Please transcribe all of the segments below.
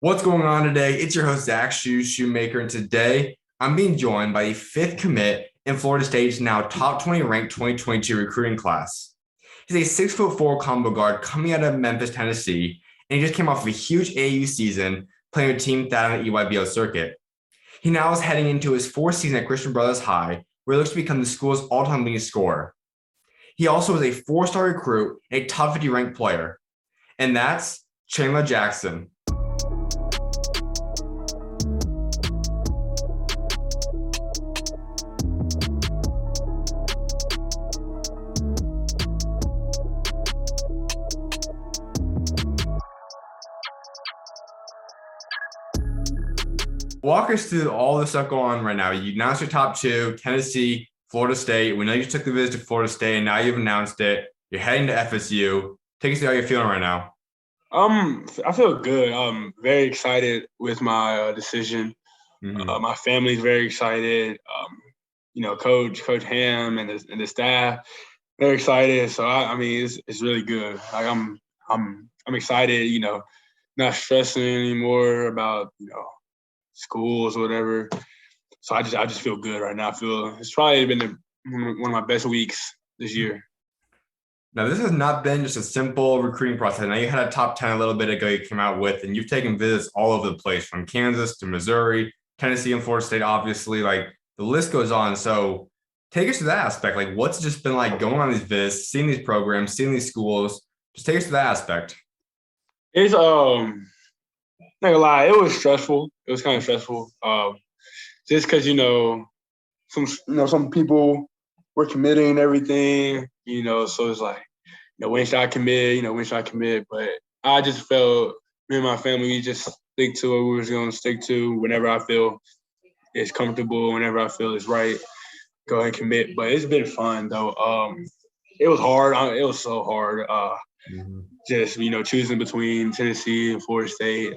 What's going on today? It's your host, Zach Schumaker, and today I'm being joined by the fifth commit in Florida State's now top 20 ranked 2022 recruiting class. He's a 6'4" combo guard coming out of Memphis, Tennessee, and he just came off of a huge AAU season playing with Team That on the EYBL circuit. He now is heading into his fourth season at Christian Brothers High, where he looks to become the school's all-time leading scorer. He also is a four-star recruit and a top 50 ranked player, and that's Chandler Jackson. Walk us through all the stuff going on right now. You announced your top two, Tennessee, Florida State. We know you took the visit to Florida State, and now you've announced it. You're heading to FSU. Take us through how you're feeling right now. I feel good. I'm very excited with my decision. My family's very excited. Coach Ham and the staff, they're excited. So I mean, it's really good. Like I'm excited. Not stressing anymore about schools or whatever. So I just feel good right now. I feel it's probably been one of my best weeks this year. Now, this has not been just a simple recruiting process. Now, you had a top 10 a little bit ago you came out with, and you've taken visits all over the place, from Kansas to Missouri, Tennessee, and Florida State, obviously. Like, the list goes on. So take us to that aspect. Like, what's it just been like going on these visits, seeing these programs, seeing these schools? Just take us to that aspect. It's not gonna lie, it was stressful. It was kind of stressful. Just because some people were committing and everything, so it's like, when should I commit? When should I commit? But I just felt me and my family, we just stick to what we was going to stick to. Whenever I feel it's comfortable, whenever I feel it's right, go ahead and commit. But it's been fun though. It was hard. It was so hard. Just choosing between Tennessee and Florida State.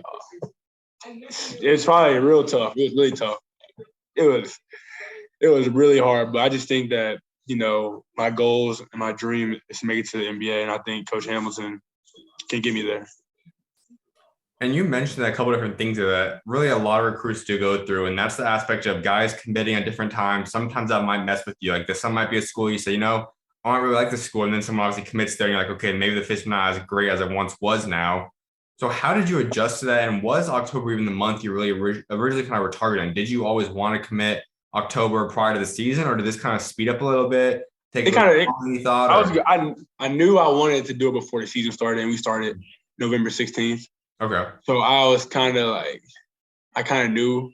It's probably real tough. It was really tough. It was really hard. But I just think that my goals and my dream is to make it to the NBA, and I think Coach Hamilton can get me there. And you mentioned a couple different things that really a lot of recruits do go through, and that's the aspect of guys committing at different times. Sometimes that might mess with you. Like some might be a school you say, I don't really like the school, and then someone obviously commits there, and you're like, okay, maybe the fit's not as great as it once was now. So how did you adjust to that? And was October even the month you really originally kind of were targeting? Did you always want to commit October prior to the season, or did this kind of speed up a little bit? I knew I wanted to do it before the season started, and we started November 16th. Okay. So I was kind of like, I kind of knew,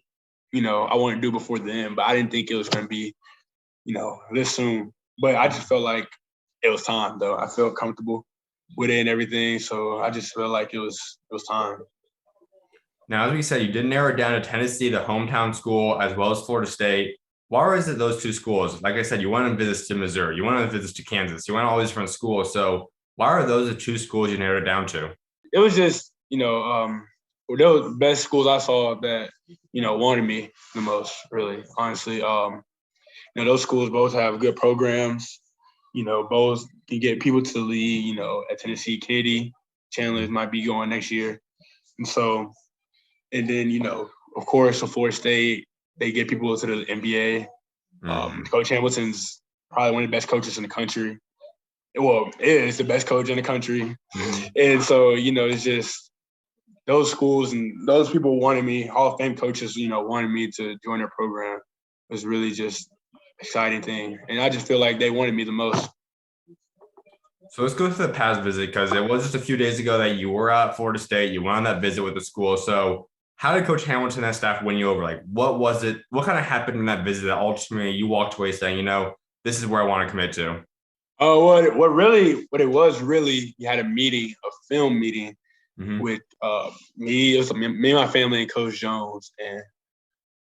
I wanted to do it before then, but I didn't think it was going to be, this soon. But I just felt like it was time, though. I felt comfortable with it and everything, so I just felt like it was time. Now, as we said, you did narrow it down to Tennessee, the hometown school, as well as Florida State. Why was it those two schools? Like I said, you went on visits to Missouri, you went on visits to Kansas, you went all these different schools. So why are those the two schools you narrowed it down to? It was just, they were the best schools I saw that, wanted me the most, really, honestly. Those schools both have good programs. Both can get people to the league. At Tennessee, Kennedy, Chandler might be going next year. And so, and then, of course, for Florida State, they get people to the NBA. Coach Hamilton's probably one of the best coaches in the country. Well, is the best coach in the country. And so, it's just those schools and those people wanted me, Hall of Fame coaches, wanted me to join their program. It was really just exciting thing. And I just feel like they wanted me the most. So let's go to the past visit, because it was just a few days ago that you were at Florida State. You went on that visit with the school. So how did Coach Hamilton and that staff win you over? Like, what was it? What kind of happened in that visit that ultimately you walked away saying, this is where I want to commit to? What it was really, you had a meeting, a film meeting with me. It was me and my family and Coach Jones. And,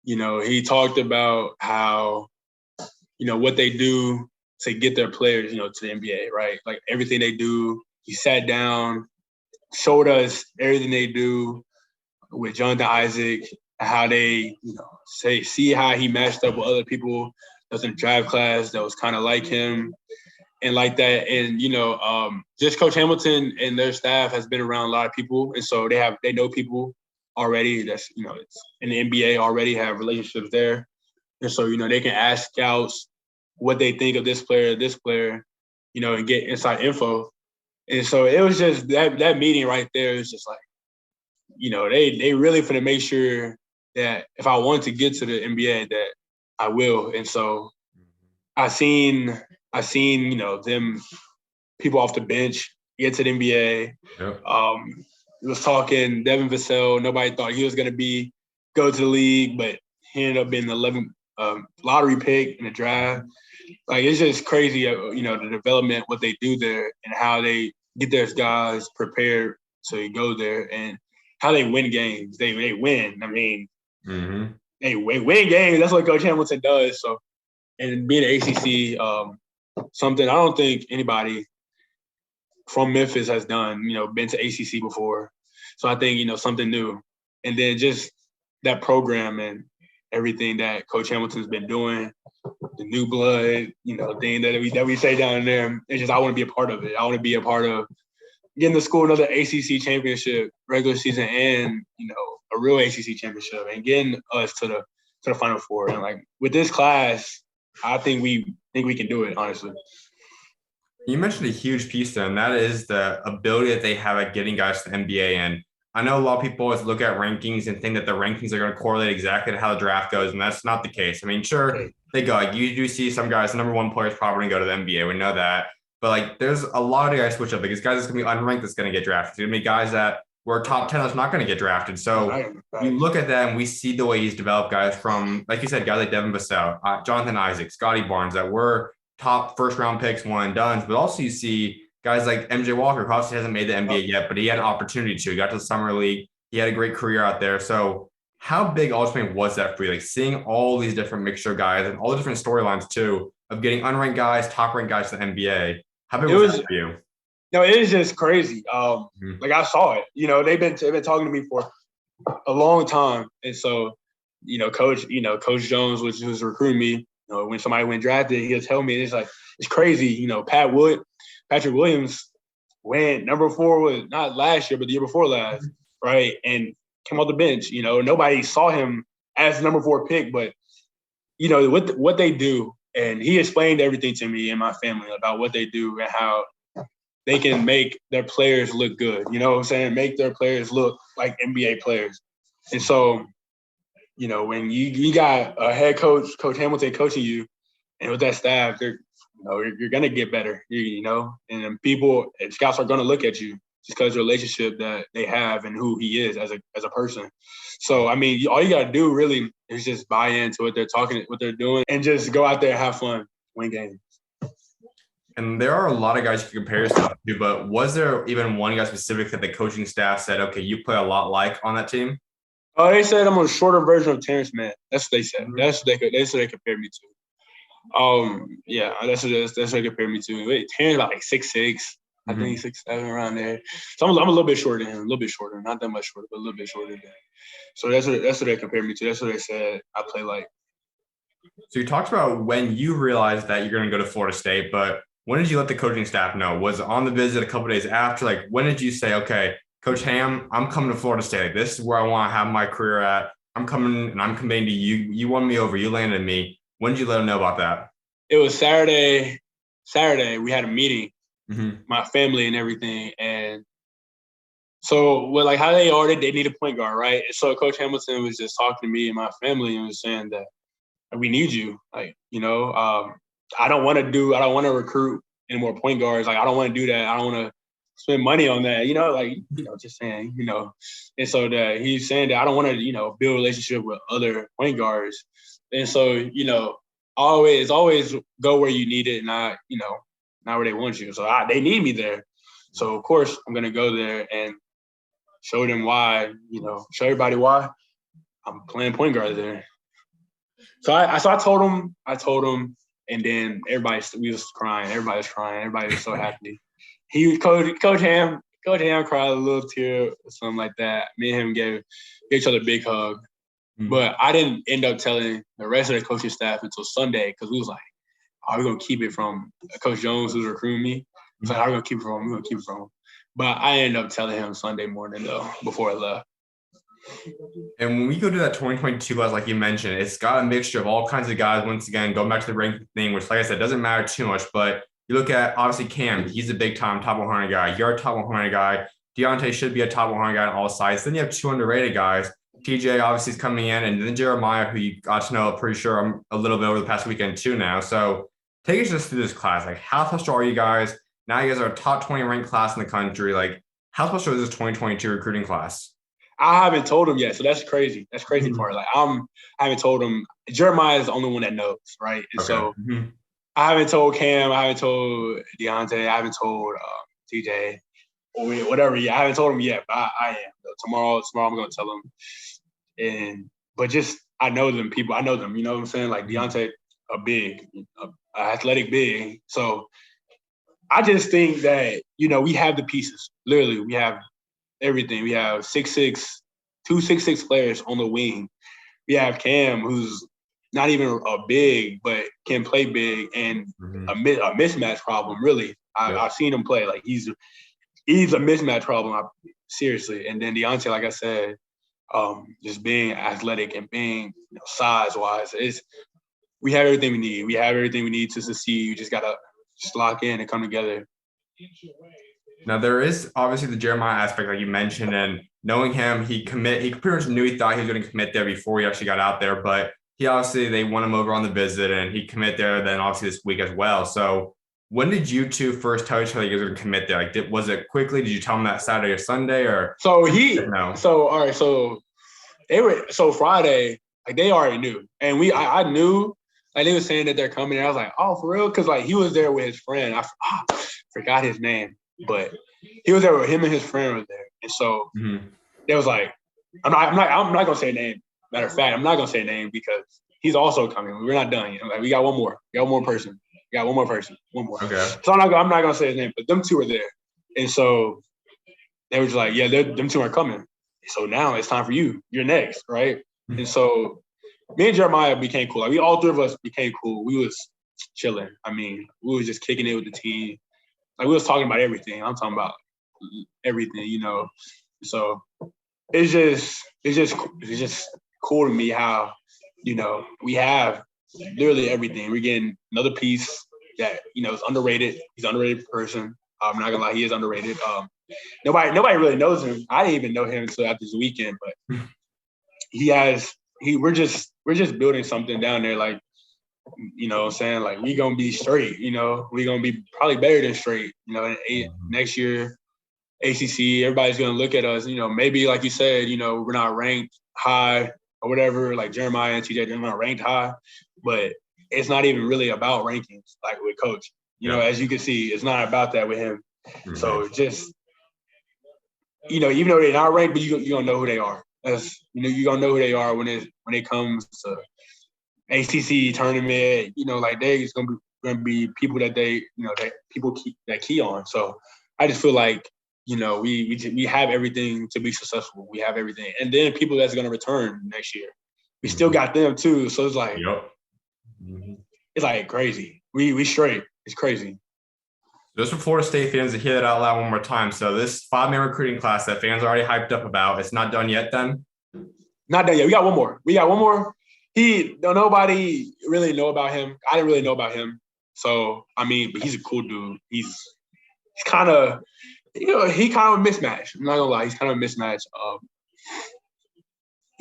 he talked about how, what they do to get their players, to the NBA, right? Like everything they do. He sat down, showed us everything they do with Jonathan Isaac, how they, see how he matched up with other people that was in the draft class that was kind of like him and like that. And, just Coach Hamilton and their staff has been around a lot of people. And so they know people already that's, it's in the NBA already, have relationships there. And so, they can ask scouts what they think of this player, and get inside info. And so it was just that meeting right there is just like, they really finna make sure that if I want to get to the NBA, that I will. And so I seen, them people off the bench get to the NBA. Yep. It was talking Devin Vassell. Nobody thought he was going to go to the league, but he ended up being the 11th lottery pick in the draft. Like, it's just crazy, the development, what they do there and how they get their guys prepared to go there and how they win games. They win. I mean, they win games. That's what Coach Hamilton does. So, and being an ACC, something I don't think anybody from Memphis has done, been to ACC before. So I think, something new. And then just that program and everything that Coach Hamilton's been doing, the new blood, thing that we say down there. It's just I want to be a part of it. I want to be a part of getting the school another ACC championship, regular season, and, a real ACC championship, and getting us to the Final Four. And, like, with this class, I think we can do it, honestly. You mentioned a huge piece there, and that is the ability that they have at getting guys to the NBA. And I know a lot of people always look at rankings and think that the rankings are going to correlate exactly to how the draft goes, and that's not the case. I mean, sure, they go. Like, you do see some guys, the number one players probably going to go to the NBA. We know that. But, like, there's a lot of guys switch up. Because guys that's going to be unranked that's going to get drafted. There's going to be guys that were top 10 that's not going to get drafted. So we look at that and we see the way he's developed guys from, like you said, guys like Devin Vassell, Jonathan Isaac, Scotty Barnes that were top first-round picks, one and done. But also you see guys like MJ Walker, who obviously hasn't made the NBA yet, but he had an opportunity to. He got to the summer league. He had a great career out there. So how big ultimately was that for you? Like, seeing all these different mixture of guys and all the different storylines too of getting unranked guys, top-ranked guys to the NBA. How big was that for you? No, it is just crazy. Like, I saw it. They've been talking to me for a long time, and so Coach Jones, which was recruiting me. When somebody went drafted, he'll tell me it's crazy. Patrick Williams went number 4 was not last year, but the year before last, right? And came off the bench. Nobody saw him as number 4 pick, but what they do, and he explained everything to me and my family about what they do and how they can make their players look good. You know what I'm saying? Make their players look like NBA players. And so, when you got a head coach, Coach Hamilton, coaching you, and with that staff, you're going to get better, and then people and scouts are going to look at you just because of the relationship that they have and who he is as a person. So, I mean, all you got to do really is just buy into what they're doing, and just go out there and have fun, win games. And there are a lot of guys you can compare yourself to, but was there even one guy specific that the coaching staff said, okay, you play a lot like on that team? Oh, they said I'm a shorter version of Terrence Mann. That's what they said. That's what they compared me to. Yeah, that's what they compared me to. Wait, Terrence about like 6'6". I think he's 6'7", around there. So I'm a little bit shorter than him, a little bit shorter, not that much shorter, but a little bit shorter than him. So that's what they compared me to. That's what they said I play like. So you talked about when you realized that you're going to go to Florida State, but when did you let the coaching staff know? Was it on the visit a couple of days after? Like, when did you say, okay, Coach Ham, I'm coming to Florida State. Like, this is where I want to have my career at. I'm coming and I'm committing to you. You won me over. You landed me. When did you let them know about that? It was Saturday. We had a meeting, my family and everything. And so, how they need a point guard, right? And so Coach Hamilton was just talking to me and my family and was saying that we need you. I don't want to recruit any more point guards. Like, I don't want to do that. I don't want to spend money on that, just saying, And so that he's saying that I don't want to, build a relationship with other point guards. And so, always go where you need it, not where they want you. So they need me there. So, of course, I'm going to go there and show them why, show everybody why I'm playing point guard there. So I told him, and then we was crying. Everybody was crying. Everybody was so happy. Coach Ham cried a little tear or something like that. Me and him gave each other a big hug. But I didn't end up telling the rest of the coaching staff until Sunday, because we was like, are we going to keep it from Coach Jones, who's recruiting me? He's like, are we going to keep it from him? We're going to keep it from him. But I ended up telling him Sunday morning, though, before I left. And when we go to that 2022 class, like you mentioned, it's got a mixture of all kinds of guys. Once again, going back to the ranking thing, which, like I said, doesn't matter too much. But you look at obviously Cam, he's a big time top 100 guy. You're a top 100 guy. Deontay should be a top 100 guy on all sides. Then you have two underrated guys. TJ obviously is coming in, and then Jeremiah, who you got to know, pretty sure I'm a little bit over the past weekend too now. So take us just through this class. Like, how special are you guys? Now you guys are a top 20 ranked class in the country. Like, how special is this 2022 recruiting class? I haven't told him yet, so that's crazy. That's crazy Mhm. part. Like I haven't told him. Jeremiah is the only one that knows, right? And Okay. so Mhm. I haven't told Cam. I haven't told Deontay. I haven't told TJ or whatever. Yeah, I haven't told him yet, but I am. Tomorrow I'm gonna tell him. But just I know them people. I know them. You know what I'm saying? Like Deontay, a athletic big. So I just think that we have the pieces. Literally, we have everything. We have 6'6", 2 6'6" players on the wing. We have Cam, who's not even a big, but can play big, and Mhm. a mismatch problem. Really, Yep. I've seen him play. Like he's a mismatch problem. Seriously. And then Deontay, like I said, just being athletic and being size wise, we have everything we need. We have everything we need to succeed. You just gotta just lock in and come together. Now there is obviously the Jeremiah aspect, like you mentioned, and knowing him, he pretty much knew he thought he was going to commit there before he actually got out there. But they won him over on the visit, and he commit there. Then obviously this week as well. So when did you two first tell each other you guys were going to commit there? Like, was it quickly? Did you tell him that Saturday or Sunday, or So all right, so Friday, like they already knew, and I knew, like they were saying that they're coming, and I was like, oh, for real, because like he was there with his friend. I forgot his name, but he was there with him and his friend was there, and so Mhm. it was like, I'm not gonna say a name. Matter of fact, I'm not gonna say a name because he's also coming. We're not done yet. Like we got one more. We got one more person. We got one more person. One more. Okay. So I'm not gonna say his name, but them two are there, and so they were just like, yeah, them two are coming. So now it's time for you. You're next, right? And so me and Jeremiah became cool. Like all three of us became cool. We was chilling. I mean, we was just kicking it with the team. Like we was talking about everything. I'm talking about everything. So it's just cool to me how we have literally everything. We're getting another piece that is underrated. He's an underrated person. I'm not gonna lie, he is underrated. Nobody really knows him. I didn't even know him until after this weekend, but we're just building something down there. Like what I'm saying, like we gonna be straight. We gonna be probably better than straight. Next year. ACC, everybody's going to look at us, maybe like you said, we're not ranked high or whatever, like Jeremiah and TJ, they're not ranked high, but it's not even really about rankings like with coach. As you can see, it's not about that with him. Mhm. So just, even though they're not ranked, but you're going to know who they are. You're going to know who they are when it comes to ACC tournament, like there's going to be people that that people key on. So I just feel like, we have everything to be successful. We have everything. And then people that's going to return next year. We still got them too. So it's like, Yep. Mhm. It's like crazy. We straight. It's crazy. Just for Florida State fans to hear that out loud one more time. So this 5-man recruiting class that fans are already hyped up about, it's not done yet then? Not done yet. We got one more. Nobody really know about him. I didn't really know about him. So, I mean, but he's a cool dude. He's kind of, he kind of a mismatch. I'm not gonna lie. He's kind of a mismatch.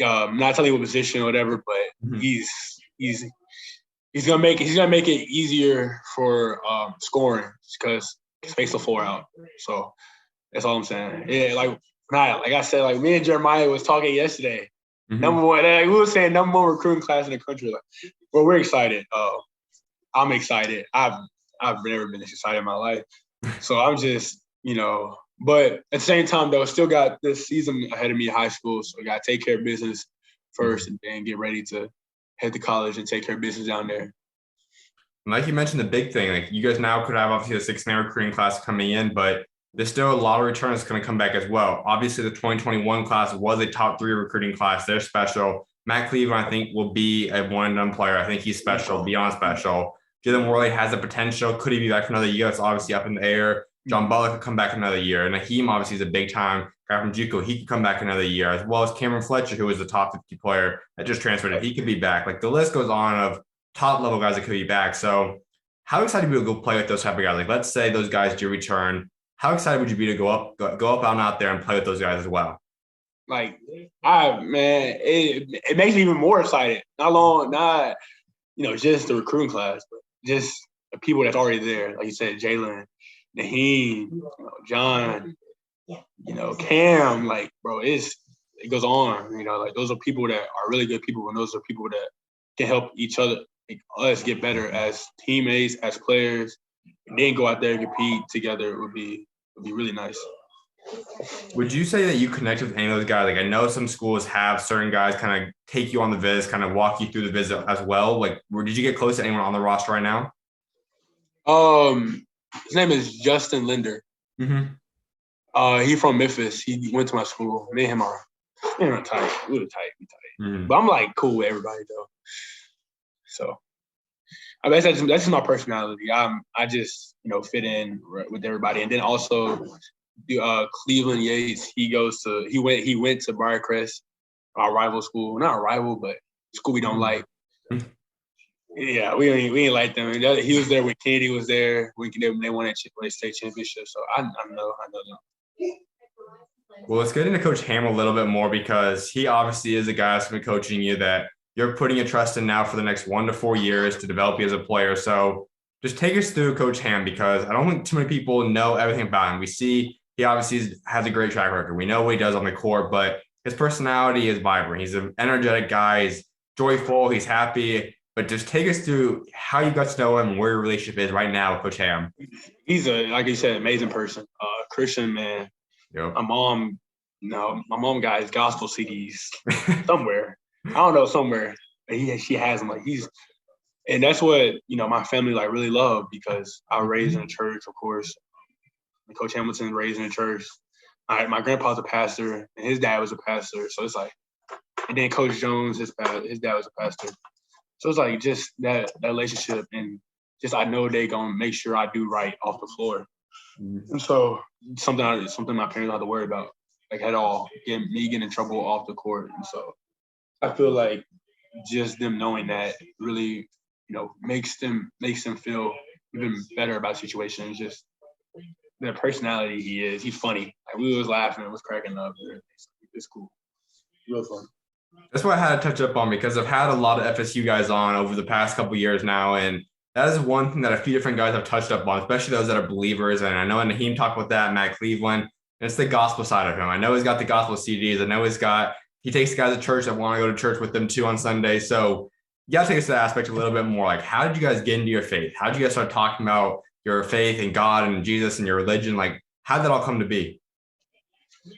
I'm not telling you what position or whatever, but Mhm. he's gonna make it easier for scoring because space the floor out. So that's all I'm saying. Yeah, like I said, like me and Jeremiah was talking yesterday. Mhm. Number one, we were saying number one recruiting class in the country. Like, well, we're excited. I'm excited. I've never been this excited in my life. So I'm just, but at the same time though, still got this season ahead of me in high school. So I gotta take care of business first and then get ready to head to college and take care of business down there. Like you mentioned, the big thing, like you guys now could have obviously a 6-man recruiting class coming in, but there's still a lot of returns going to come back as well. Obviously, the 2021 class was a top 3 recruiting class. They're special. Matt Cleveland, I think, will be a one-and-done player. I think he's special, beyond special. Jalen Worley has the potential. Could he be back for another year? It's obviously up in the air. John Butler could come back another year. And Naheem obviously is a big time guy from JUCO. He could come back another year, as well as Cameron Fletcher, who was a top 50 player that just transferred. He could be back. Like the list goes on of top level guys that could be back. So how excited would you be to go play with those type of guys? Like let's say those guys do return. How excited would you be to go up out there and play with those guys as well? Like, it makes me even more excited. Not just the recruiting class, but just the people that's already there. Like you said, Jalen, Naheem, John, Cam. Like, bro, it goes on. Like those are people that are really good people, and those are people that can help each other, like, us get better as teammates, as players, and then go out there and compete together. Would be really nice. Would you say that you connect with any of those guys? Like I know some schools have certain guys kind of take you on the visit, kind of walk you through the visit as well. Like, did you get close to anyone on the roster right now? His name is Justin Linder. Mm-hmm. He from Memphis. He went to my school. Me and him are tight. We were tight. Mm-hmm. But I'm like cool with everybody though. So I mean, that's just my personality. I just fit in with everybody, and then also Cleveland Yates. He went to Briarcrest, our rival school. Not a rival, but school we don't like. Yeah, we ain't like them. He was there when Kennedy was there. They won that state championship. So I know them. Well, let's get into Coach Ham a little bit more because he obviously is a guy that's been coaching you that you're putting your trust in now for the next 1 to 4 years to develop you as a player. So just take us through Coach Ham because I don't think too many people know everything about him. We see he obviously has a great track record. We know what he does on the court, but his personality is vibrant. He's an energetic guy. He's joyful. He's happy. But just take us through how you got to know him and where your relationship is right now with Coach Ham. He's like you said, amazing person. Christian man. Yep. My mom got his gospel CDs somewhere. I don't know, somewhere. She has them. Like and that's what my family like really love because I was raised in a church, of course. And Coach Hamilton raised in a church. My grandpa's a pastor, and his dad was a pastor. So it's like, and then Coach Jones, his dad was a pastor. So it's like just that relationship, and just I know they gonna make sure I do right off the floor. And so something my parents don't have to worry about, like at all, getting in trouble off the court. And so I feel like just them knowing that really, makes them feel even better about situations. Just the personality he is. He's funny. Like we was laughing, was cracking up. It's cool. Real fun. That's what I had to touch up on because I've had a lot of FSU guys on over the past couple of years now, and that is one thing that a few different guys have touched up on, especially those that are believers. And I know Naheem talked about that, Matt Cleveland. And it's the gospel side of him. I know he's got the gospel CDs. I know he takes guys to church that want to go to church with them too on Sunday. So you got to take us to that aspect a little bit more. Like, how did you guys get into your faith? How did you guys start talking about your faith and God and Jesus and your religion? Like, how did that all come to be?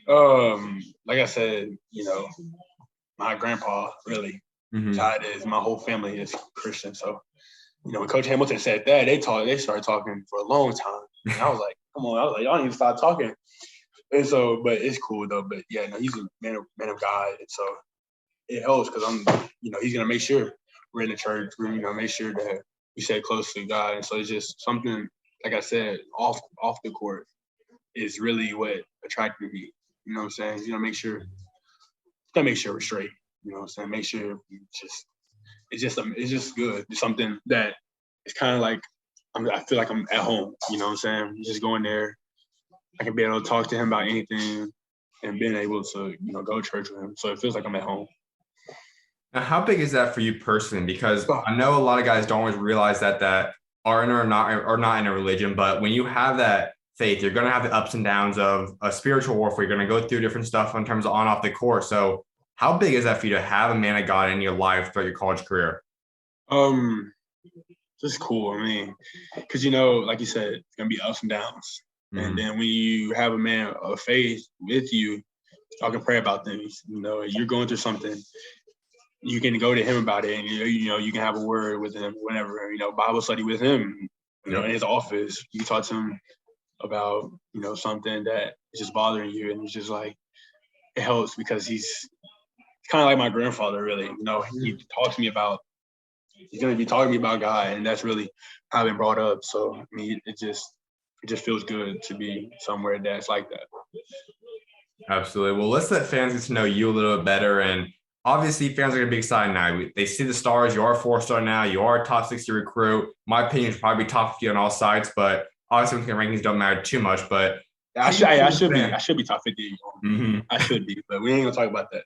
Like I said, my grandpa really, how it is. My whole family is Christian. So, when Coach Hamilton said that, they started talking for a long time. And I was like, come on. I was like, y'all need to stop talking. And so, but it's cool though. But yeah, no, he's a man of God. And so it helps because he's going to make sure we're in the church. We're going to make sure that we stay close to God. And so it's just something, like I said, off the court is really what attracted me. You know what I'm saying? He's going to make sure we're straight. You know what I'm saying? Make sure it's just good. It's something that it's kind of like I feel like I'm at home. You know what I'm saying? Just going there, I can be able to talk to him about anything, and being able to go to church with him. So it feels like I'm at home. Now, how big is that for you personally? Because I know a lot of guys don't always realize that are in or not in a religion, but when you have that faith, you're going to have the ups and downs of a spiritual warfare. You're going to go through different stuff in terms of on off the court. So how big is that for you to have a man of God in your life throughout your college career? Just cool. I mean, because like you said, it's gonna be ups and downs, and then when you have a man of faith with you, y'all can pray about things. You're going through something, you can go to him about it, and you can have a word with him whenever. Bible study with him. In his office, you can talk to him about something that is just bothering you, and it's just like it helps because he's kind of like my grandfather, really. He talks to me about. He's going to be talking to me about God, and that's really how I've been brought up. So, I mean, it it just feels good to be somewhere that's like that. Absolutely. Well, let's let fans get to know you a little bit better. And obviously, fans are going to be excited now. They see the stars. You are a 4-star now. You are a top 60 recruit. My opinion is probably top 50 on all sides, but obviously, rankings don't matter too much. But I should be top 50. Mm-hmm. I should be, but we ain't gonna talk about that.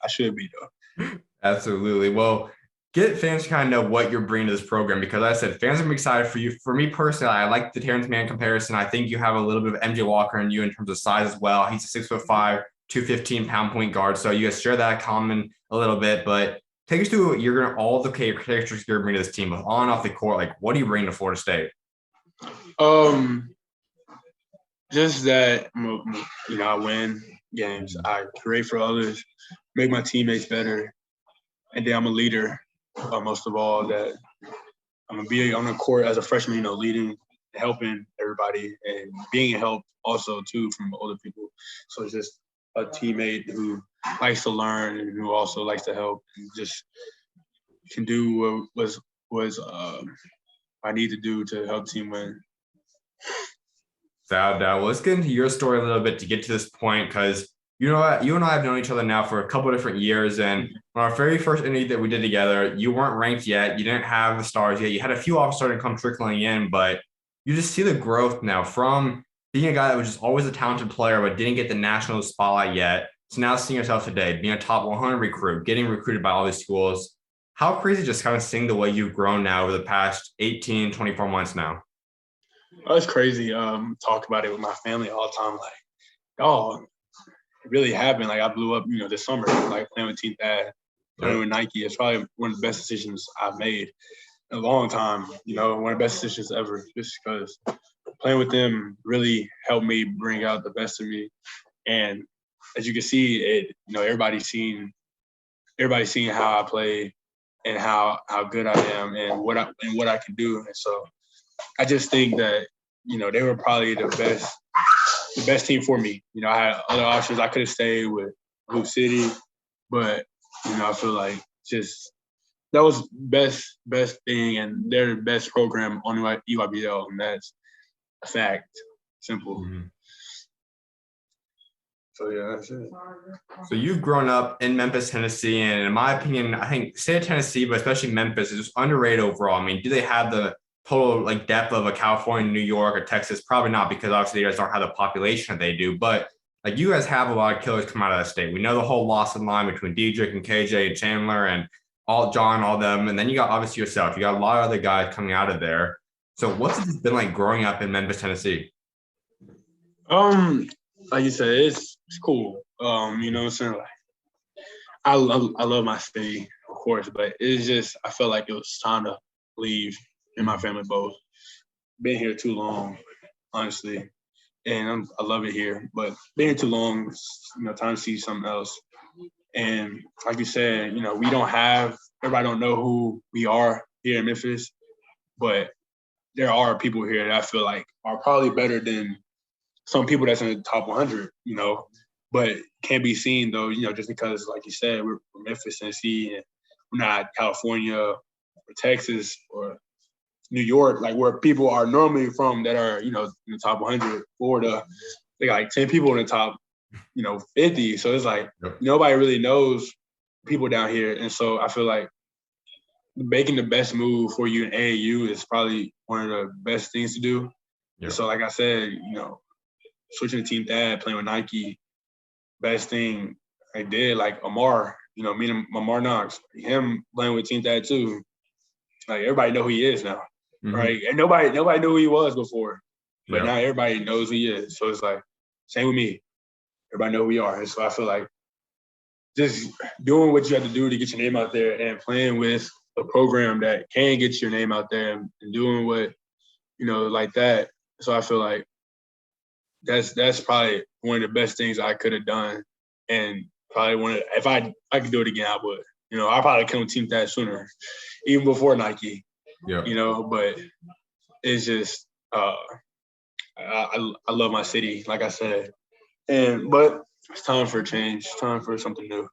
I should be though. Absolutely. Well, get fans to kind of know what you're bringing to this program because like I said, fans are excited for you. For me personally, I like the Terrence Mann comparison. I think you have a little bit of MJ Walker in you in terms of size as well. He's a 6'5", 215-pound point guard. So you guys share that common a little bit, but take us through all the characteristics you're bringing to this team, on and off the court. Like, what do you bring to Florida State? Just that, I win games. I create for others, make my teammates better, and then I'm a leader. Most of all, that I'm gonna be on the court as a freshman, leading, helping everybody, and being a help also too from older people. So it's just a teammate who likes to learn and who also likes to help, and just can do what I need to do to help the team win. Without doubt. Well, let's get into your story a little bit to get to this point because you and I have known each other now for a couple of different years. And on our very first interview that we did together, you weren't ranked yet. You didn't have the stars yet. You had a few offers starting to come trickling in, but you just see the growth now from being a guy that was just always a talented player but didn't get the national spotlight yet. So now seeing yourself today, being a top 100 recruit, getting recruited by all these schools. How crazy just kind of seeing the way you've grown now over the past 18, 24 months now? Oh, it's crazy. Talk about it with my family all the time. Like, oh, it really happened. Like, I blew up, this summer, like playing with Team Thad, playing with Nike. It's probably one of the best decisions I've made in a long time. One of the best decisions ever, just because playing with them really helped me bring out the best of me. And as you can see, everybody's seeing how I play and how good I am and what I can do. And so I just think that, they were probably the best team for me. I had other options. I could have stayed with Hoop City, but, I feel like just that was best thing, and they're the best program on EYBL, and that's a fact. Simple. Mm-hmm. So, yeah, that's it. So you've grown up in Memphis, Tennessee, and in my opinion, I think state of Tennessee, but especially Memphis, is just underrated overall. I mean, do they have the total depth of a California, New York, or Texas? Probably not, because obviously you guys don't have the population that they do. But you guys have a lot of killers come out of that state. We know the whole loss in line between Diedrich and KJ and Chandler and all them. And then you got obviously yourself. You got a lot of other guys coming out of there. So what's it been like growing up in Memphis, Tennessee? Like you said, it's cool. You know what I'm saying? Like, I love my city, of course, but it's just I felt like it was time to leave. And my family both. Been here too long, honestly, and I love it here. But been here too long, time to see something else. And like you said, we don't have everybody don't know who we are here in Memphis, but there are people here that I feel like are probably better than some people that's in the top 100. But can't be seen though. Just because, like you said, we're from Memphis, Tennessee, and we're not California or Texas or New York, like where people are normally from that are, in the top 100. Florida, they got like 10 people in the top, 50. So it's like nobody really knows people down here. And so I feel like making the best move for you in AAU is probably one of the best things to do. Yep. So like I said, switching to Team Thad, playing with Nike, best thing I did, like Amar, me and Amar Knox, him playing with Team Thad too. Like everybody know who he is now. Mm-hmm. Right, and nobody knew who he was before, but now everybody knows who he is. So it's like same with me. Everybody know who we are, and so I feel like just doing what you have to do to get your name out there and playing with a program that can get your name out there and doing what like that. So I feel like that's probably one of the best things I could have done, and probably if I could do it again, I would. I probably come to Team Thad sooner, even before Nike. Yeah. But it's just I love my city, like I said, but it's time for a change. It's time for something new.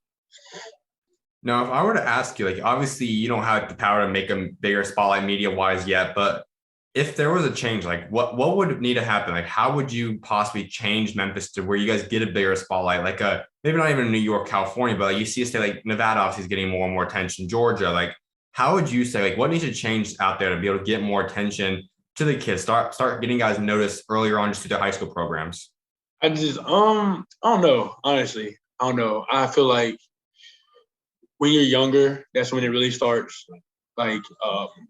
Now, if I were to ask you, obviously you don't have the power to make a bigger spotlight media-wise yet, but if there was a change, like what would need to happen? Like, how would you possibly change Memphis to where you guys get a bigger spotlight? Like, maybe not even New York, California, but like you see a state like Nevada obviously is getting more and more attention. Georgia, like, how would you say, like, what needs to change out there to be able to get more attention to the kids? Start getting guys noticed earlier on just through the high school programs. I don't know, honestly. I don't know. I feel like when you're younger, that's when it really starts. Like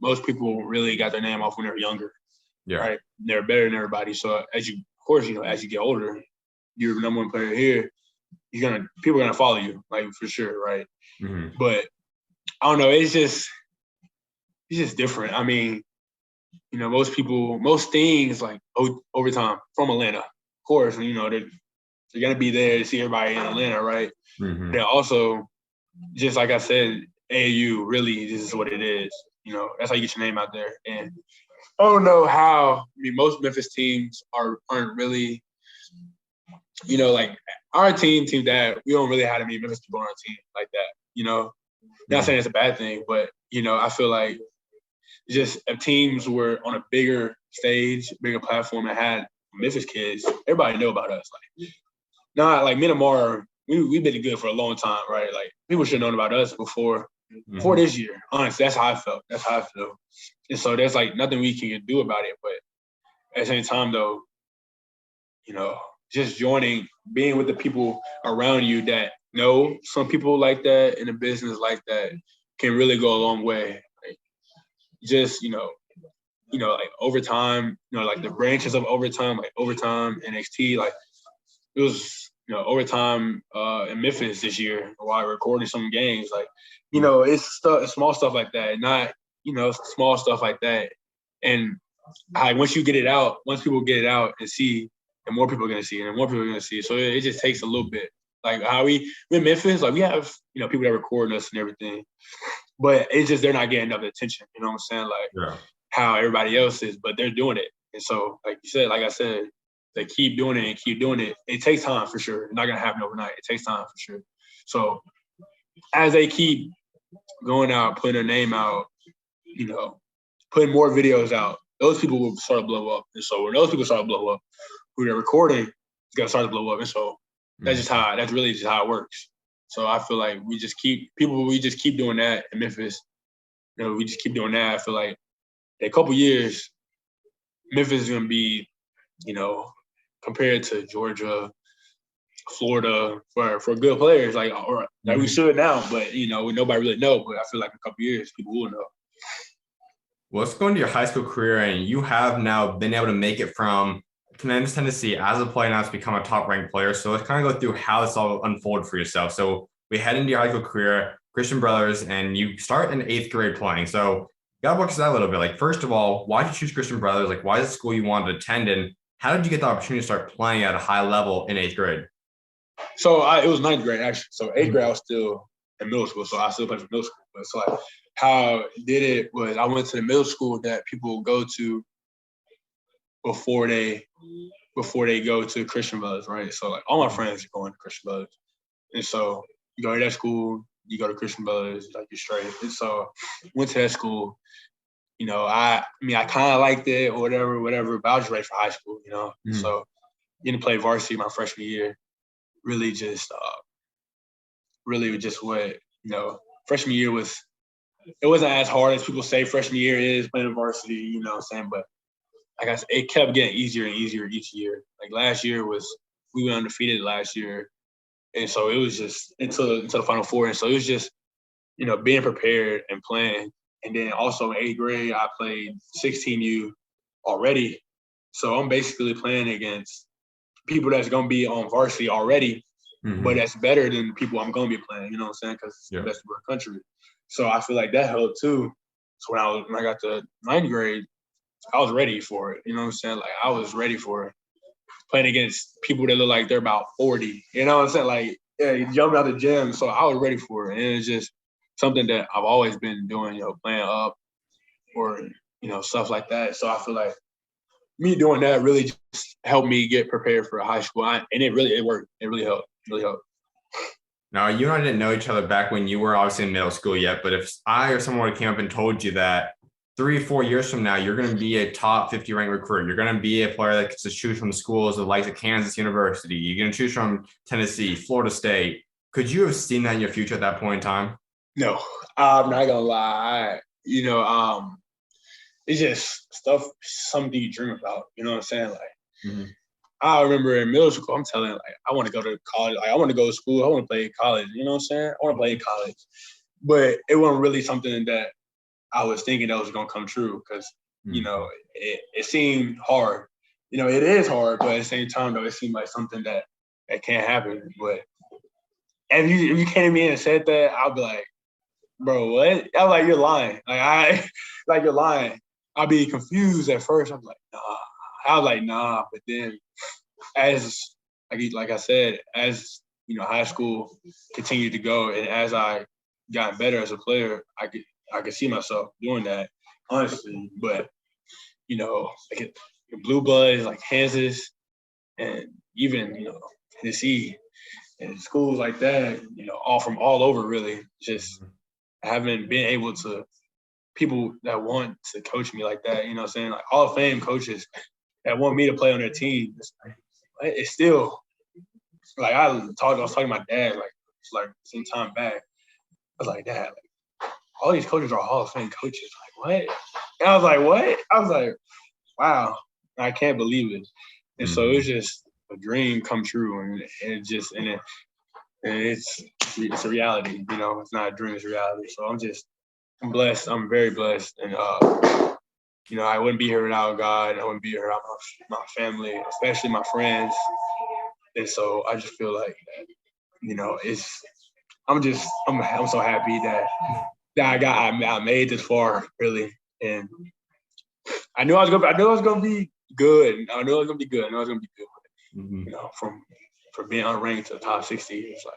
most people really got their name off when they're younger, Yeah. right? They're better than everybody. So as you, of course, as you get older, you're the number one player here. People are gonna follow you, like for sure, right? Mm-hmm. But I don't know. It's just different. I mean, most things like overtime from Atlanta, of course, they're gonna be there to see everybody in Atlanta, right? Mm-hmm. Then also, just like I said, AAU really this is what it is. That's how you get your name out there. And I don't know how. I mean, most Memphis teams aren't really, like our team that we don't really have any Memphis people on our team like that. Not saying it's a bad thing, but I feel like just if teams were on a bigger stage, bigger platform, and had Memphis kids, everybody know about us. Like, not like me and Amar, we've been good for a long time, right? Like people should have known about us before this year. Honestly, that's how I felt. That's how I feel. And so there's like nothing we can do about it. But at the same time, though, just being with the people around you that know some people like that in a business like that can really go a long way. Like, just like overtime, like the branches of overtime, like overtime NXT, like it was overtime in Memphis this year while recording some games. Like it's small stuff like that, not small stuff like that. And once people get it out and see, and more people are gonna see it, and more people are gonna see it. So it just takes a little bit. Like how we in Memphis, like we have people that record us and everything, but it's just they're not getting enough attention. You know what I'm saying? Like how everybody else is, but they're doing it. And so, like I said, they keep doing it and keep doing it. It takes time for sure. It's not gonna happen overnight. It takes time for sure. So as they keep going out, putting their name out, putting more videos out, those people will start to blow up. And so when those people start to blow up, who they're recording is gonna start to blow up. And so that's really just how it works. So I feel like we just keep doing that in Memphis. We just keep doing that. I feel like in a couple years, Memphis is gonna be, compared to Georgia, Florida for good players, like we should now, but nobody really know. But I feel like in a couple years, people will know. Well, let's go into your high school career, and you have now been able to make it from Memphis, Tennessee as a player now to become a top-ranked player. So let's kind of go through how this all unfolded for yourself. So we head into your high school career, Christian Brothers, and you start in 8th grade playing. So gotta walk us that a little bit. Like, first of all, why did you choose Christian Brothers? Like, why is the school you wanted to attend, and how did you get the opportunity to start playing at a high level in 8th grade? So it was 9th grade actually. So 8th grade I was still in middle school, so I still played for middle school. But it's like how I did it was I went to the middle school that people go to before they go to Christian Brothers, right? So like all my friends are going to Christian Brothers, and so you go to that school, you go to Christian Brothers, like you're straight. And so went to that school. I kind of liked it or whatever, but I was ready for high school, So didn't play varsity my freshman year. Really just what, freshman year was, it wasn't as hard as people say freshman year is playing varsity, you know what I'm saying? But like I said, it kept getting easier and easier each year. Like last year we went undefeated last year. And so it was just until the Final Four. And so it was just, being prepared and playing. And then also in 8th grade, I played 16U already. So I'm basically playing against people that's going to be on varsity already, but that's better than the people I'm going to be playing, you know what I'm saying? Because it's the best of our country. So I feel like that helped too. So when I got to 9th grade, I was ready for it, you know what I'm saying? Like I was ready for it. Playing against people that look like they're about 40, you know what I'm saying? Like, yeah, jumping out the gym. So I was ready for it. And it's just something that I've always been doing, playing up or, stuff like that. So I feel like me doing that really just helped me get prepared for high school. And it worked. It really helped. Now, you and I didn't know each other back when you were obviously in middle school yet, but if I or someone came up and told you that 3 or 4 years from now, you're going to be a top 50 ranked recruit. You're going to be a player that gets to choose from schools of like Kansas University. You're going to choose from Tennessee, Florida State. Could you have seen that in your future at that point in time? No, I'm not gonna lie. It's just stuff, something you dream about. You know what I'm saying? Like, Mm-hmm. I remember in middle school, I'm telling, like, I want to go to college. Like, I want to go to school. I want to play college. You know what I'm saying? I want to play in college. But it wasn't really something that I was thinking that was going to come true because, it seemed hard. It is hard, but at the same time, though, it seemed like something that can't happen. But if you came to me and said that, I'll be like, bro, what? I'm like, you're lying. Like, you're lying. I'll be confused at first. I'm like, nah. I was like, nah. But then as like I said, as high school continued to go, and as I got better as a player, I could see myself doing that, honestly. But like blue bloods like Kansas and even Tennessee and schools like that, all from all over, really, just haven't been able to people that want to coach me like that. You know what I'm saying? Like Hall of Fame coaches that want me to play on their team. It's still like I was talking to my dad like some time back. I was like, Dad, like, all these coaches are Hall of Fame coaches. Like, what? And I was like, what? I was like, wow, I can't believe it. And so it was just a dream come true, and it's a reality. It's not a dream, it's a reality. So I'm blessed. I'm very blessed, and I wouldn't be here without God. I wouldn't be here without my family, especially my friends. And so I just feel like, I'm so happy that I made this far, really. And I knew I was gonna be good. I knew I was gonna be good. Mm-hmm. From being unranked to the top 60, it's like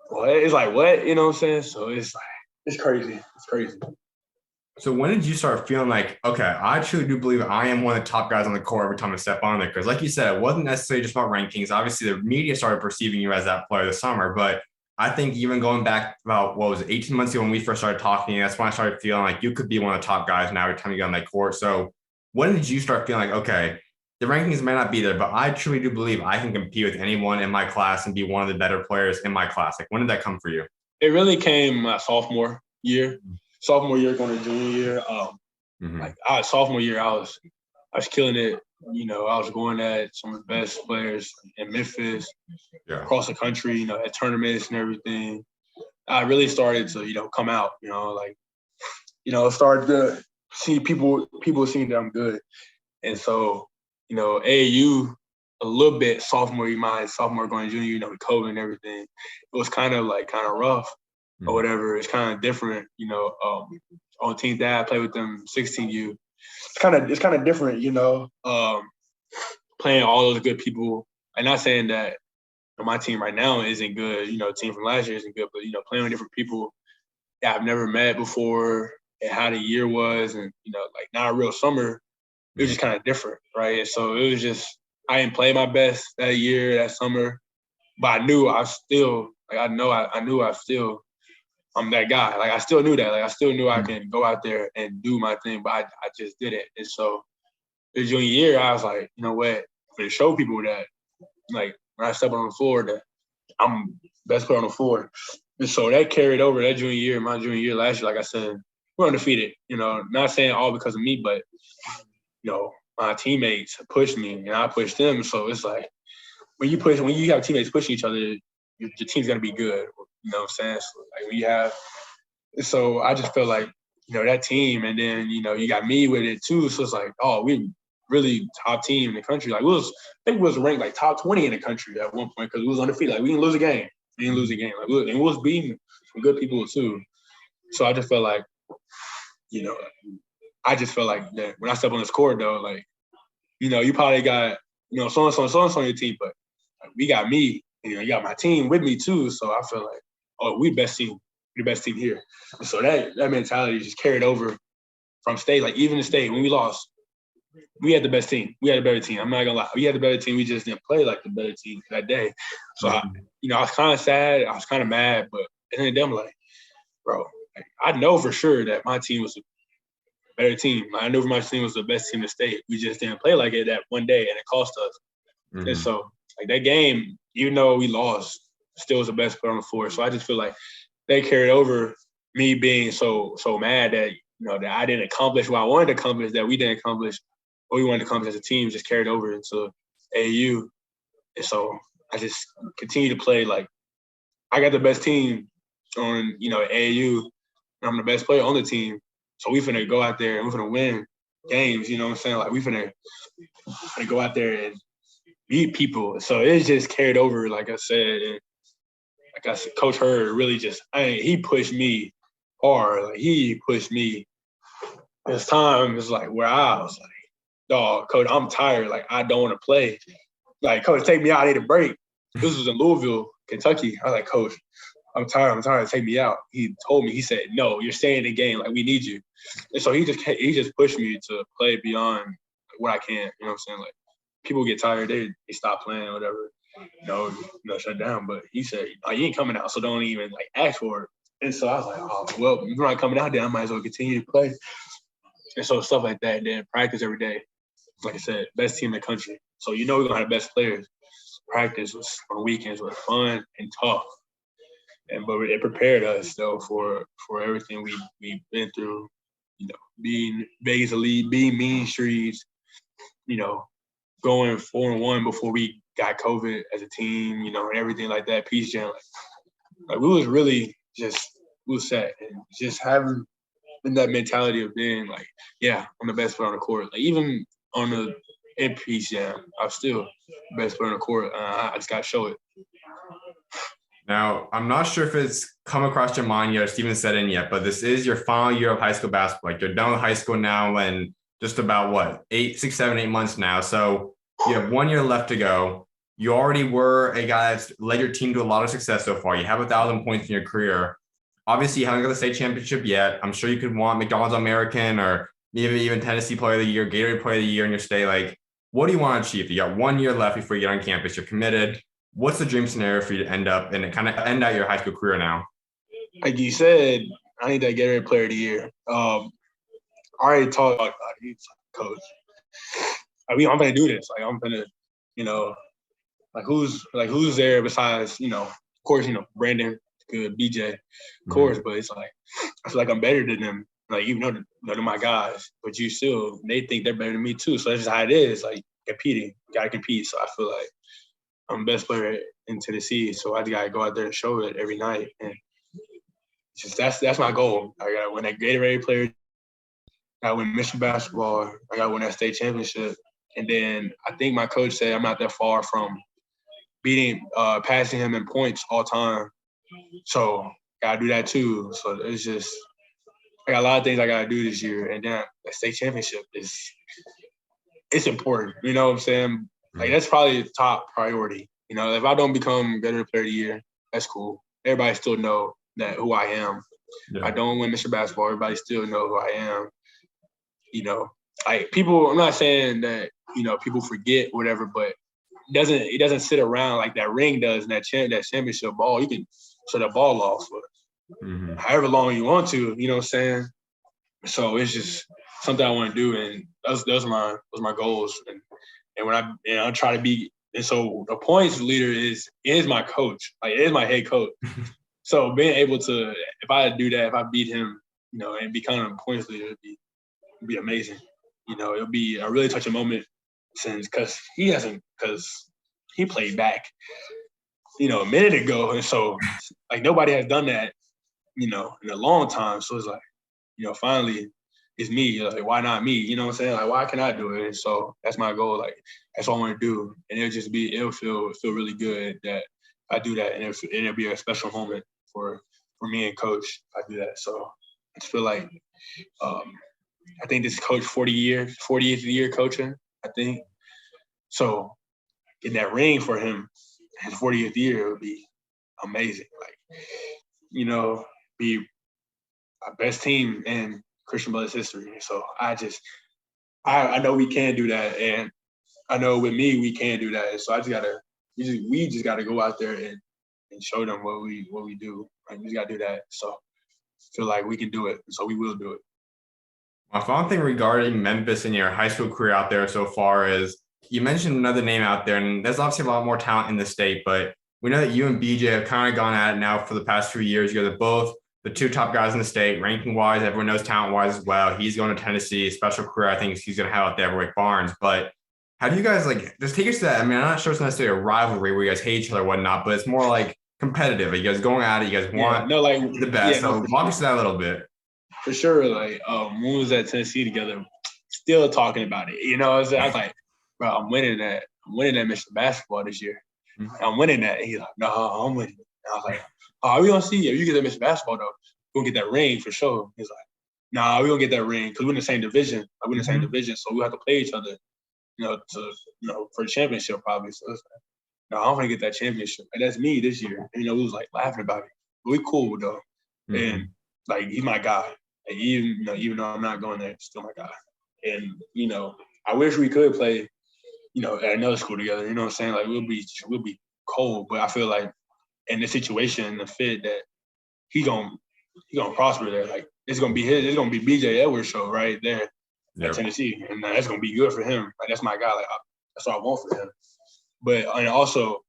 what? It's like what? You know what I'm saying? So it's like it's crazy. It's crazy. So when did you start feeling like, okay, I truly do believe I am one of the top guys on the court every time I step on it? Because like you said, it wasn't necessarily just about rankings. Obviously, the media started perceiving you as that player this summer. But I think even going back about, 18 months ago when we first started talking, that's when I started feeling like you could be one of the top guys now every time you get on that court. So when did you start feeling like, okay, the rankings may not be there, but I truly do believe I can compete with anyone in my class and be one of the better players in my class? Like, when did that come for you? It really came my sophomore year. Sophomore year going to junior year. Like sophomore year, I was killing it. I was going at some of the best players in Memphis, across the country. At tournaments and everything. I really started to come out. Started to see people seeing that I'm good, and so AAU a little bit sophomore going to junior year, with COVID and everything. It was kind of rough or whatever. It's kind of different, on teams that I play with them 16U. It's kind of different, playing all those good people. I'm not saying that my team right now isn't good, the team from last year isn't good, but playing with different people that I've never met before and how the year was, and like not a real summer, it was just kind of different, right? And so it was just I didn't play my best that year, that summer, but I knew I still I'm that guy. Like I still knew that. Like I still knew I can go out there and do my thing, but I just did it. And so the junior year, I was like, you know what? I'm gonna show people that, like when I step on the floor, that I'm best player on the floor. And so that carried over that junior year, my junior year last year. Like I said, we're undefeated. Not saying all because of me, but my teammates pushed me and I pushed them. So it's like when you have teammates pushing each other, your team's gonna be good. You know what I'm saying? So like when you have, so I just feel like that team, and then you got me with it too. So it's like, oh, we really top team in the country. Like I think we was ranked like top 20 in the country at one point because we was undefeated. Like we didn't lose a game. Like and we was beating some good people too. So I just felt like, that when I step on this court though, like, you probably got so and so on your team, but like, we got me. You got my team with me too. So I feel like, oh, we the best team here. And so that mentality just carried over from state. Like even the state, when we lost, we had the best team. We had a better team. I'm not gonna lie. We had the better team. We just didn't play like the better team that day. So I was kind of sad. I was kind of mad, but at the end of the day, I'm like, bro, like, I know for sure that my team was better team. I knew my team was the best team in the state. We just didn't play like it that one day, and it cost us. Mm-hmm. And so, like, that game, even though we lost, still was the best player on the floor. So I just feel like they carried over me being so mad that, that I didn't accomplish what I wanted to accomplish, that we didn't accomplish what we wanted to accomplish as a team, just carried over into AAU. And so I just continue to play like I got the best team on, AAU, and I'm the best player on the team. So we finna go out there and we're finna win games, you know what I'm saying? Like, we finna go out there and beat people. So it's just carried over, like I said. And like I said, Coach Hurd really he pushed me hard. Like, he pushed me. This time is like where I was like, dog, Coach, I'm tired. Like, I don't want to play. Like, Coach, take me out. I need a break. This was in Louisville, Kentucky. I was like, Coach, I'm tired. Take me out. He told me, he said, no, you're staying in the game. Like, we need you. And so he just pushed me to play beyond what I can. You know what I'm saying? Like, people get tired. They stop playing or whatever. Shut down. But he said, oh, you ain't coming out, so don't even, like, ask for it. And so I was like, oh, well, if you're not coming out there, I might as well continue to play. And so stuff like that. And then practice every day. Like I said, best team in the country. So we're going to have the best players. Practice on weekends was fun and tough. But it prepared us, though, for everything we've been through, being Vegas elite, being Mean Streets, going 4-1 before we got COVID as a team, and everything like that. Peace Jam. Like, we was really we was set. And just having that mentality of being like, yeah, I'm the best player on the court. Like, even in Peace Jam, I'm still the best player on the court. I just got to show it. Now, I'm not sure if it's come across your mind yet or Steven said in yet, but this is your final year of high school basketball. Like, you're done with high school now and just about 6, 7, 8 months now. So you have 1 year left to go. You already were a guy that's led your team to a lot of success so far. You have 1,000 points in your career. Obviously, you haven't got the state championship yet. I'm sure you could want McDonald's American or maybe even Tennessee Player of the Year, Gatorade Player of the Year in your state. Like, what do you want to achieve? You got 1 year left before you get on campus. You're committed. What's the dream scenario for you to end up and kind of end out your high school career now? Like you said, I need that Gatorade Player of the Year. I already talked about it, Coach. I'm gonna do this. Like, I'm gonna, who's there besides, of course, Brandon, good, BJ, of course, but it's like I feel like I'm better than them. Like, even though they're my guys, but they think they're better than me too. So that's just how it is. Like, competing, you gotta compete. So I feel like I'm the best player in Tennessee, so I just gotta go out there and show it every night. And that's my goal. I gotta win that Gatorade Player. I gotta win Mr. Basketball. I gotta win that state championship. And then I think my coach said I'm not that far from passing him in points all time. So gotta do that too. So it's just I got a lot of things I gotta do this year. And then the state championship it's important. You know what I'm saying? Like, that's probably the top priority. If I don't become Gatorade Player of the Year, that's cool. Everybody still know who I am. Yeah. If I don't win Mr. Basketball, everybody still know who I am. Like, people, I'm not saying that, people forget whatever, but it doesn't sit around like that ring does in that championship ball. You can shut that ball off for however long you want to, you know what I'm saying? So it's just something I want to do, and those my goals. And when I try to be, and so the points leader is my coach, like, it is my head coach. So being able to, if I do that, if I beat him, and become a points leader, it'd be amazing. It'll be a really touching moment because he played back, a minute ago, and so like nobody has done that, in a long time. So it's like, finally. It's me. Like, why not me? You know what I'm saying? Like, why can I do it? And so that's my goal. Like, that's all I want to do. And it'll feel really good that I do that. And it'll be a special moment for me and Coach if I do that. So I just feel like I think this Coach 40th year coaching, I think. So getting that ring for him, his 40th year, would be amazing. Like, be our best team in Christian Brothers history. So I know we can do that, and I know with me we can do that. And so we just gotta go out there and show them what we do. Like, we just gotta do that. So I feel like we can do it. So we will do it. My final thing regarding Memphis and your high school career out there so far is you mentioned another name out there, and there's obviously a lot more talent in the state, but we know that you and BJ have kind of gone at it now for the past few years. You guys are both the two top guys in the state, ranking wise. Everyone knows talent wise as well. He's going to Tennessee, special career I think he's going to have out there with Barnes. But how do you guys like just take us to that? I mean, I'm not sure it's necessarily a rivalry where you guys hate each other or whatnot, but it's more like competitive. You guys going at it, you guys want the best. So walk us through that a little bit. For sure, like when we was at Tennessee together, still talking about it. You know, I was like, bro, I'm winning that. I'm winning that Mr. Basketball this year. I'm winning that. And he's like, no, I'm winning it. And I was like, oh, we gonna see if you get that Mr. Basketball though. We're gonna get that ring for sure. He's like, nah, we gonna get that ring because we're in the same division. Like, we're in the same division, so we have to play each other, for the championship probably. So it's like, no, I'm gonna get that championship. And that's me this year. And, we was like laughing about it. But we cool though. And like he's my guy. Like, even though I'm not going there, still my guy. And, I wish we could play, at another school together. You know what I'm saying? Like we'll be cold, but I feel like in the situation, the fit that he gonna prosper there. Like it's gonna be BJ Edwards' show right there at Tennessee, and that's gonna be good for him. Like that's my guy. Like that's what I want for him. But and also,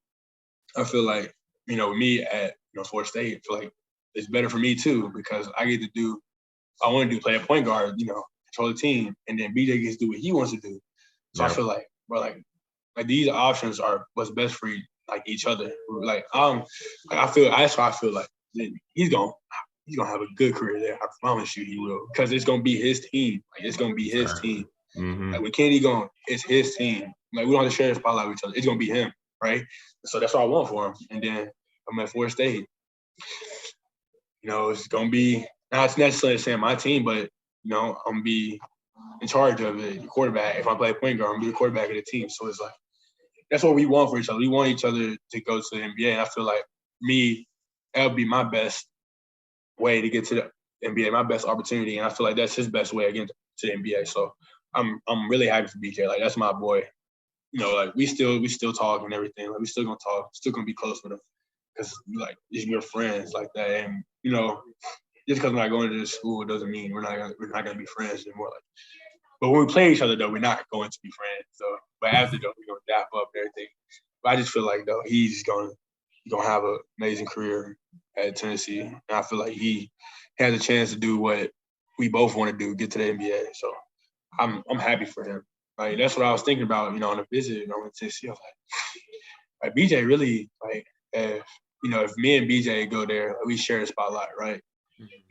I feel like me at Florida State, I feel like it's better for me too because I get to do. I want to play a point guard, control the team, and then BJ gets to do what he wants to do. So I feel like, bro, like these options are what's best for each other. Like I feel that's why I feel like he's gonna have a good career there. I promise you he will, because it's gonna be his team. Like it's gonna be his team. Like when Kenny gone, it's his team. Like we don't have to share the spotlight with each other. It's gonna be him, right? So that's what I want for him. And then I'm at Florida State. It's gonna be. Not necessarily saying my team, but I'm gonna be in charge of it, the quarterback. If I play point guard, I'm gonna be the quarterback of the team. So it's like that's what we want for each other. We want each other to go to the NBA, and I feel like that would be my best way to get to the NBA, my best opportunity, and I feel like that's his best way again to the NBA. So I'm really happy for BJ. Like that's my boy. Like we still talk and everything. Like we still gonna talk, still gonna be close with him because like we're friends like that, and just because we're not going to this school doesn't mean we're not gonna be friends anymore. Like, but when we play each other though, we're not going to be friends. So, but after though, we're gonna dap up and everything. But I just feel like though he's gonna have an amazing career at Tennessee, and I feel like he has a chance to do what we both want to do, get to the NBA. So I'm happy for him. Like that's what I was thinking about, on a visit. I went to Tennessee. I was like BJ really like if me and BJ go there, like, we share the spotlight, right?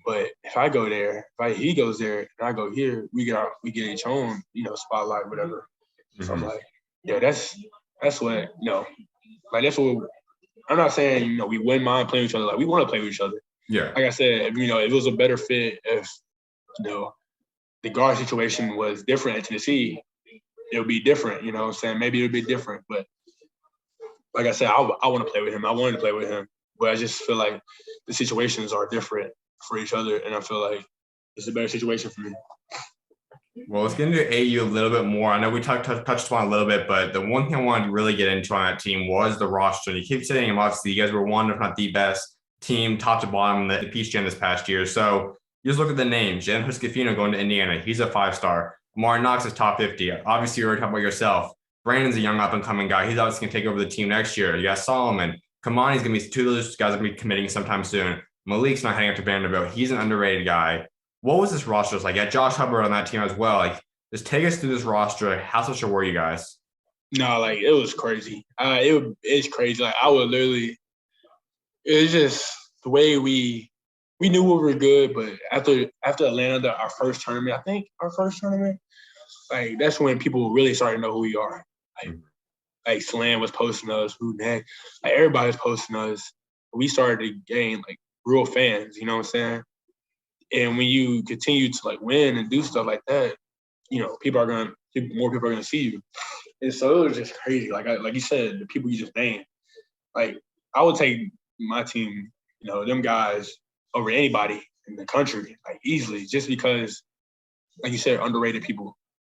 But if I go there, if he goes there and I go here, we get each own, spotlight, whatever. So I'm like, yeah, that's what, like that's what I'm not saying, we wouldn't mind playing with each other. Like we want to play with each other. Yeah. Like I said, if it was a better fit, if the guard situation was different at Tennessee, it would be different. You know what I'm saying? Maybe it would be different. But like I said, I want to play with him. I wanted to play with him. But I just feel like the situations are different for each other, and I feel like it's a better situation for me. Well, let's get into AU a little bit more. I know we touched on it a little bit, but the one thing I wanted to really get into on that team was the roster. You keep saying, obviously, you guys were one, if not the best team, top to bottom, in the Peach Jam this past year. So you just look at the names. Jen Huscafino going to Indiana. He's a 5-star. Amari Knox is top 50. Obviously, you already talked about yourself. Brandon's a young up-and-coming guy. He's obviously going to take over the team next year. You got Solomon. Kamani's going to be two of those guys going to be committing sometime soon. Malik's not heading up to Vanderbilt. He's an underrated guy. What was this roster like? Yeah, Josh Hubbard on that team as well. Like, just take us through this roster. How social were you guys? No, like it was crazy. It's crazy. Like I would literally. It was just the way we knew we were good, but after Atlanta, our first tournament, like that's when people really started to know who we are. Like Slam was posting us, who next? Like everybody was posting us. We started to gain like real fans. You know what I'm saying? And when you continue to like win and do stuff like that, more people are gonna see you. And so it was just crazy. Like you said, the people you just named. Like I would take my team, them guys over anybody in the country, like easily, just because, like you said, underrated people.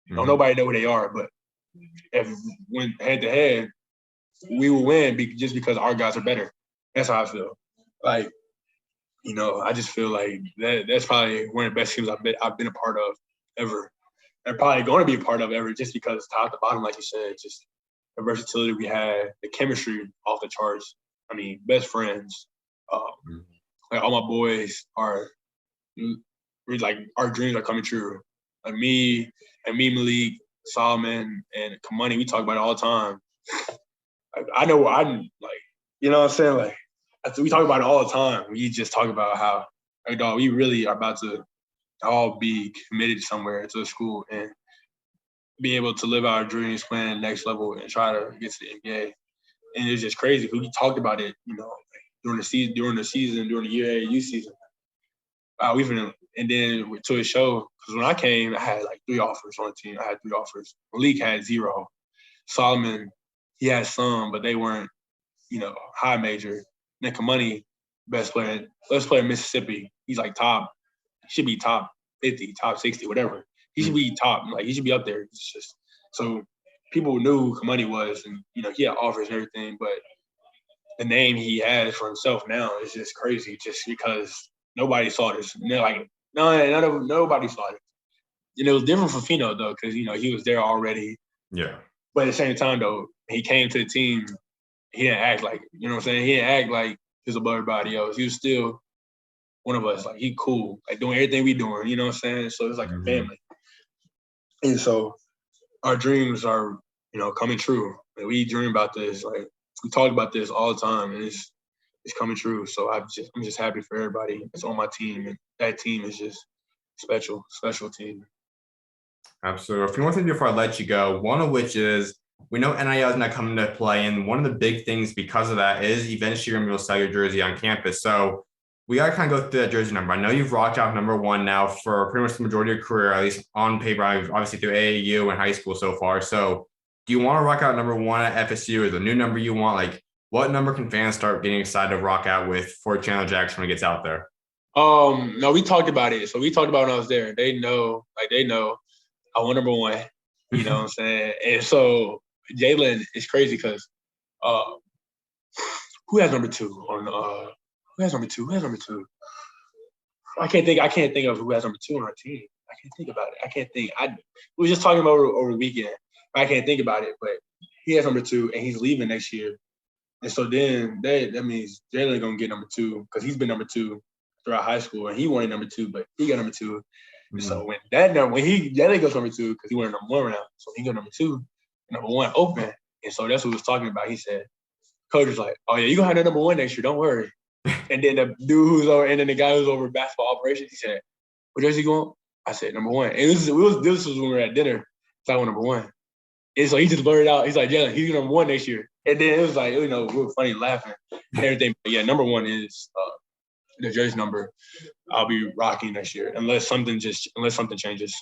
Nobody know who they are, but if when head to head, we will win just because our guys are better. That's how I feel. Like, I just feel like that's probably one of the best teams I've been a part of. ever. And probably going to be a part of ever, just because top to bottom, like you said, just the versatility we had, the chemistry off the charts. I mean, best friends. Like all my boys are like our dreams are coming true. Like me, Malik, Solomon, and Kamani, we talk about it all the time. Like, I know I'm like, you know what I'm saying? Like, we talk about it all the time. We just talk about how, like, dog, we really are about to all be committed somewhere to a school and be able to live our dreams, playing at the next level, and try to get to the NBA. And it's just crazy. We talked about it, you know, during the season, during the UAU season. And then to a show, because when I came, I had like 3 offers on the team. I had 3 offers. Malik had 0. Solomon, he had some, but they weren't, you know, high major. And then Kamani, best player in Mississippi. He's like should be top 50, top 60, whatever. He should be top, like he should be up there. It's just so people knew who Kamani was, and you know he had offers and everything, but the name he has for himself now is just crazy, just because nobody saw this. And they're like, nobody saw it. And it was different for Fino though, because you know he was there already. Yeah. But at the same time though, he came to the team. He didn't act like, you know what I'm saying? He didn't act like he was above everybody else. He was still one of us. Like he cool, like doing everything we doing. You know what I'm saying? So it's like a family. And so our dreams are, you know, coming true. Like we dream about this. Like we talk about this all the time, and it's coming true. So I'm just happy for everybody that's on my team, and that team is just special team. Absolutely. A few more things before I let you go. One of which is we know NIL is not coming to play, and one of the big things because of that is eventually you're going to be able to sell your jersey on campus. So we got to kind of go through that jersey number. I know you've rocked out number 1 now for pretty much the majority of your career, at least on paper, obviously through AAU and high school so far. So do you want to rock out number 1 at FSU? Is the new number you want? Like, what number can fans start getting excited to rock out with for Chandler Jackson when he gets out there? No, we talked about it. So we talked about it when I was there. They know I want number 1. You know what I'm saying? And so Jalen is crazy because who has number 2 on who has number 2? I can't think of who has number 2 on our team. I can't think about it. I can't think. We were just talking about it over the weekend. I can't think about it, but he has number 2 and he's leaving next year. And so then that means Jalen gonna get number 2 because he's been number 2 throughout high school and he wanted number 2, but he got number 2. Mm-hmm. And so when Jalen goes number 2 because he wanted number 1 round, so he got number 2, number 1 open. And so that's what we was talking about. He said, coach was like, "Oh yeah, you gonna have that number 1 next year. Don't worry." And then the dude and then the guy who's over basketball operations, he said, "What jersey you going?" I said, "Number 1." And this was when we were at dinner. So I went number 1. And so he just blurted out. He's like, "Yeah, he's number 1 next year." And then it was like, you know, we were funny laughing and everything. But yeah, number 1 is the jersey number I'll be rocking next year, unless something changes.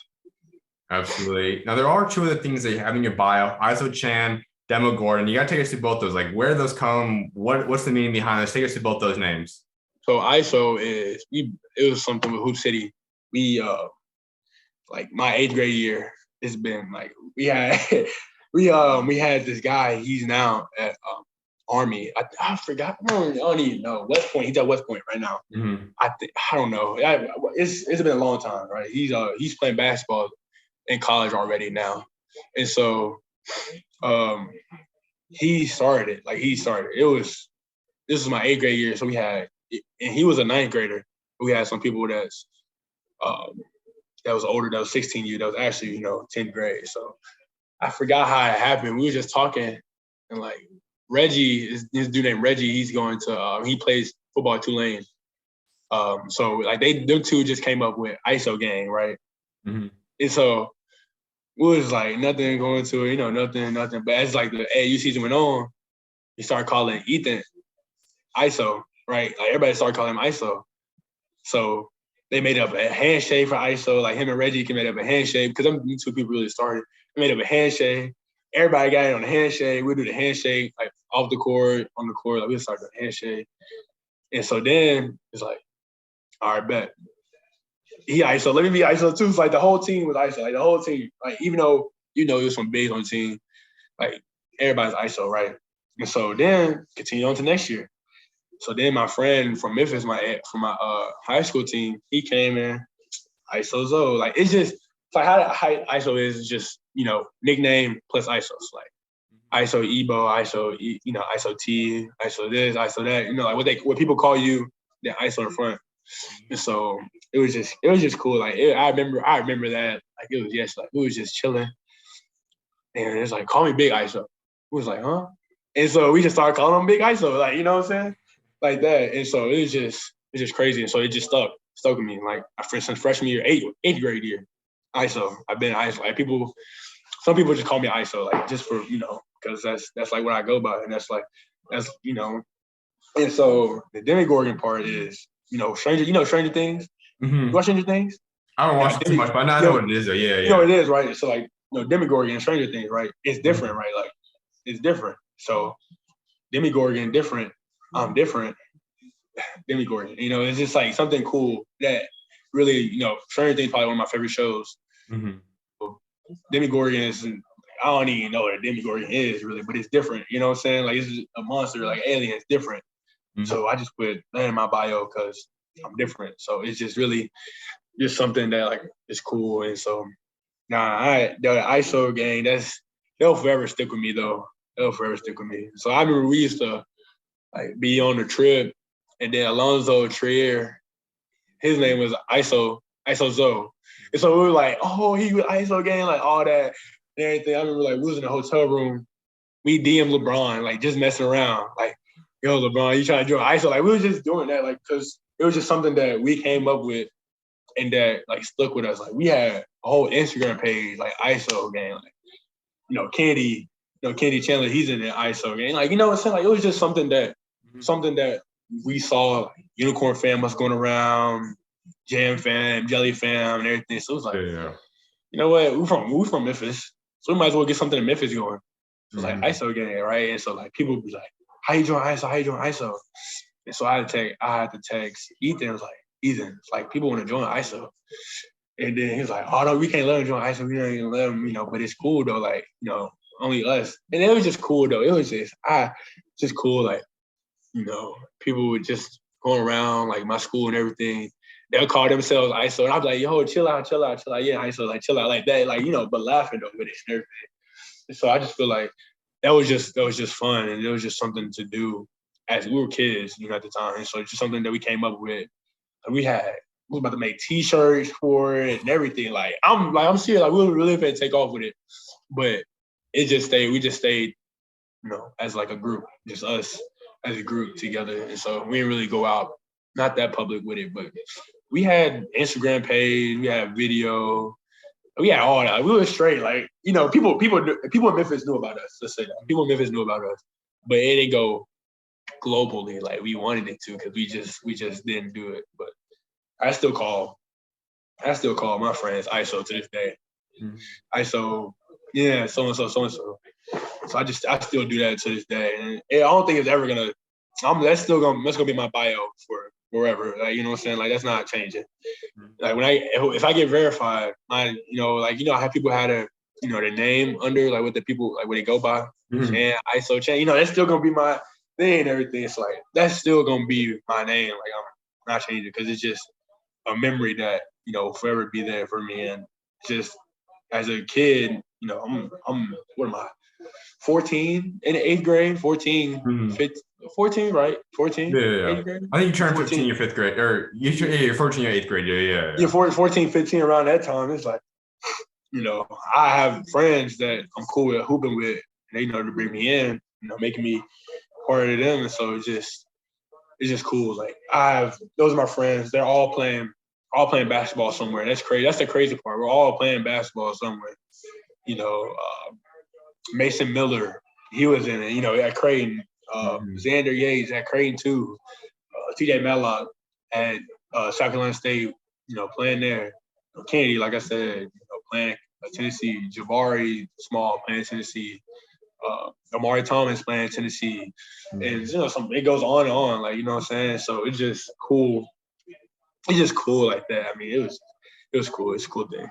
Absolutely. Now there are 2 other things that you have in your bio: Iso Chan, Demogorgon. You got to take us through both those. Like, where do those come? What's the meaning behind those? Take us through both those names. So Iso it was something with Hoop City. We like my 8th grade year. It's been like we had this guy. He's now at Army. I forgot. I don't even know West Point. He's at West Point right now. Mm-hmm. I don't know. It's been a long time, right? He's playing basketball in college already now, and so he started it. Like he started. This was my 8th grade year, so we had, and he was a 9th grader. We had some people that was older, that was 16 years, that was actually, you know, 10th grade. So I forgot how it happened. We were just talking, and like Reggie, this dude named Reggie, he's going to he plays football at Tulane. So like them 2 just came up with ISO gang, right? Mm-hmm. And so we was like nothing going to it, you know, nothing. But as like the AAU season went on, we started calling Ethan ISO, right? Like everybody started calling him ISO. So they made up a handshake for ISO. Like him and Reggie made up a handshake because them 2 people really started. They made up a handshake. Everybody got it on the handshake. We do the handshake like off the court, on the court. Like we started the handshake. And so then it's like, all right, bet. He ISO. Let me be ISO too. So like the whole team was ISO. Like the whole team. Like even though you know there's some bigs on the team, like everybody's ISO, right? And so then continue on to next year. So then my friend from Memphis, from my high school team, he came in, ISO Zo. Like it's just So how ISO is just, nickname plus ISO. So like ISO Ebo, ISO, ISO T, ISO this, ISO that, like what people call you, the ISO in front. And so it was just cool. Like I remember that, like it was just chilling. And it's like, call me Big ISO. It was like, huh? And so we just started calling him Big ISO, like, you know what I'm saying? Like that. And so it's just crazy. And so it just stuck with me. Like since freshman year, eighth grade year, ISO. I've been ISO. Like some people just call me ISO, like just for, because that's like what I go by. And that's, and so the Demogorgon part is, Stranger Things? Mm-hmm. You watch Stranger Things? I don't watch it too much, but I know what it is though. Yeah. You know what it is, right? So like, Demogorgon and Stranger Things, right? It's different, right? Like it's different. So Demogorgon different, I'm different. Demogorgon, it's just like something cool that really, Stranger Things is probably one of my favorite shows. Mm-hmm. Demogorgon is, I don't even know what a Demogorgon is really, but it's different. You know what I'm saying? Like it's a monster, like alien. It's different. Mm-hmm. So I just put that in my bio because I'm different. So it's just really just something that like is cool. And so the ISO gang, they'll forever stick with me though. They'll forever stick with me. So I remember we used to like be on the trip, and then Alonzo Trier, his name was Iso Zoe. And so we were like, oh, he was ISO gang, like all that and everything. I remember like we was in the hotel room. We DM LeBron, like just messing around. Like, yo, LeBron, you trying to join ISO? Like we was just doing that, like, because it was just something that we came up with and that like stuck with us. Like we had a whole Instagram page, like ISO gang, like, Candy Chandler, he's in the ISO gang. Like, you know what I'm saying? Like it was just something that we saw, like, Unicorn Fam was going around, Jam Fam, Jelly Fam, and everything. So it was like, you know what? We're from Memphis, so we might as well get something in Memphis going. So like ISO gang, right? And so like people would be like, how you join ISO? How you join ISO? And so I had to text Ethan. I was like, Ethan, it's like people want to join ISO. And then he was like, oh no, we can't let him join ISO. We don't even let him, but it's cool though, like, only us. And it was just cool though. It was just cool, like, people would just go around like my school and everything. They'll call themselves ISO. And I'd be like, yo, chill out. Yeah, ISO, like chill out like that. Like, but laughing though with it and everything. And so I just feel like that was just fun, and it was just something to do as we were kids, at the time. And so it's just something that we came up with. And we was about to make T-shirts for it and everything. Like I'm serious. Like we were really going to take off with it, but we just stayed, as like a group, just us as a group together. And so we didn't really go out, not that public with it, but we had Instagram page, we had video, we had all that. We were straight, like, people in Memphis knew about us. Let's say that people in Memphis knew about us, but it didn't go globally like we wanted it to because we just didn't do it. But I still call my friends ISO to this day. Mm-hmm. ISO, yeah, so and so. So I still do that to this day, and I don't think it's ever gonna. That's gonna be my bio for forever. Like, you know what I'm saying? Like that's not changing. Like if I get verified, I how people had their name under like what the people like what they go by, and Iso Chan. That's still gonna be my thing and everything. It's like that's still gonna be my name. Like I'm not changing because it's just a memory that forever be there for me. And just as a kid, I'm what am I? 14 in the 8th grade, 14, 15, 14, right? 14? Yeah. 8th grade? I think you turned 15 in your 5th grade. Or you're 14 in your 8th grade. Yeah. Yeah, 14, 15, around that time. It's like, I have friends that I'm cool with hooping with, and they know to bring me in, making me part of them. And so it's just cool. Like those are my friends. They're all playing basketball somewhere. That's crazy. That's the crazy part. We're all playing basketball somewhere. Mason Miller, he was in it, at Creighton. Xander Yates at Creighton too. TJ Matlock at South Carolina State, playing there. Kennedy, like I said, playing Tennessee. Jabari Small playing Tennessee. Amari Thomas playing Tennessee. And, it goes on and on, like, you know what I'm saying? So it's just cool. It's just cool like that. I mean, it was cool. It's a cool thing.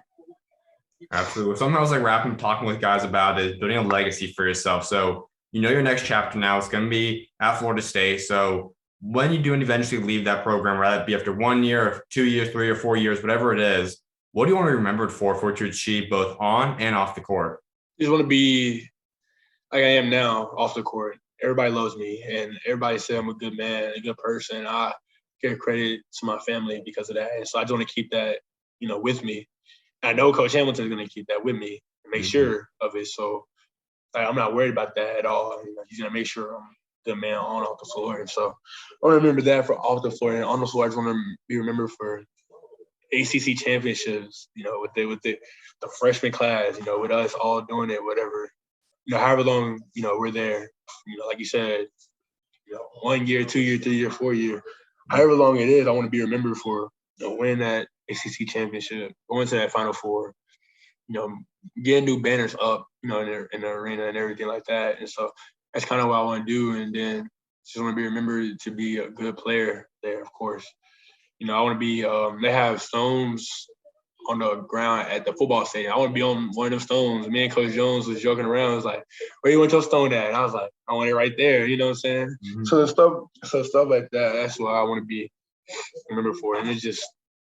Absolutely. Something I was like talking with guys about is building a legacy for yourself. So, your next chapter now is going to be at Florida State. So when you do eventually leave that program, whether it be after 1 year, or 2 years, 3 or 4 years, whatever it is, What do you want to be remembered for what you achieved both on and off the court? Just want to be like I am now off the court. Everybody loves me, and everybody says I'm a good man, a good person. I give credit to my family because of that, and so I just want to keep that, with me. And I know Coach Hamilton is going to keep that with me and make sure of it. So like, I'm not worried about that at all. He's going to make sure I'm a good man on off the floor, and so I want to remember that for off the floor. And on the floor, I just want to be remembered for ACC championships. With the freshman class. With us all doing it, whatever. However long, we're there, like you said, 1 year, 2 year, 3 year, 4 year, however long it is, I want to be remembered for, winning that ACC championship, going to that Final Four, getting new banners up, in the arena and everything like that. And so that's kind of what I want to do. And then just want to be remembered to be a good player there, of course. I want to be, they have stones on the ground at the football stadium. I want to be on one of them stones. Me and Coach Jones was joking around. I was like, where you want your stone at? And I was like, I want it right there. You know what I'm saying? Mm-hmm. So stuff like that, that's what I want to be remembered for. And it's just,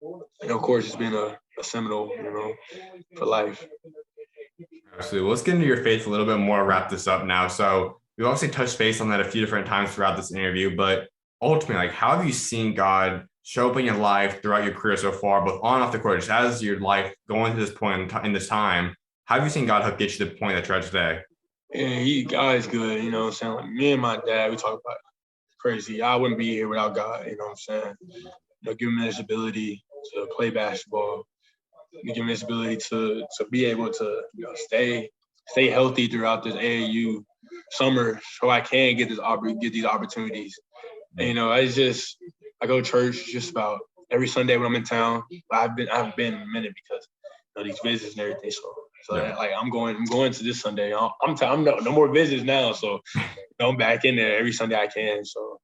of course, it's been a Seminole, for life. Absolutely. Well, let's get into your faith a little bit more, wrap this up now. So we've obviously touched base on that a few different times throughout this interview, but ultimately, like, how have you seen God show up in your life throughout your career so far, both on and off the court, just as your life going to this point in this time? How have you seen God help get you to the point that you're at today? Yeah, God is good. You know what I'm saying? Like me and my dad, we talk about crazy. I wouldn't be here without God. You know what I'm saying? Give me this ability to play basketball. Give me this ability to be able to stay healthy throughout this AAU summer, so I can get these opportunities. And, I go to church just about every Sunday when I'm in town. I haven't been in a minute because these visits and everything. So yeah. I'm going to this Sunday. I'm no more visits now. So I'm back in there every Sunday I can. So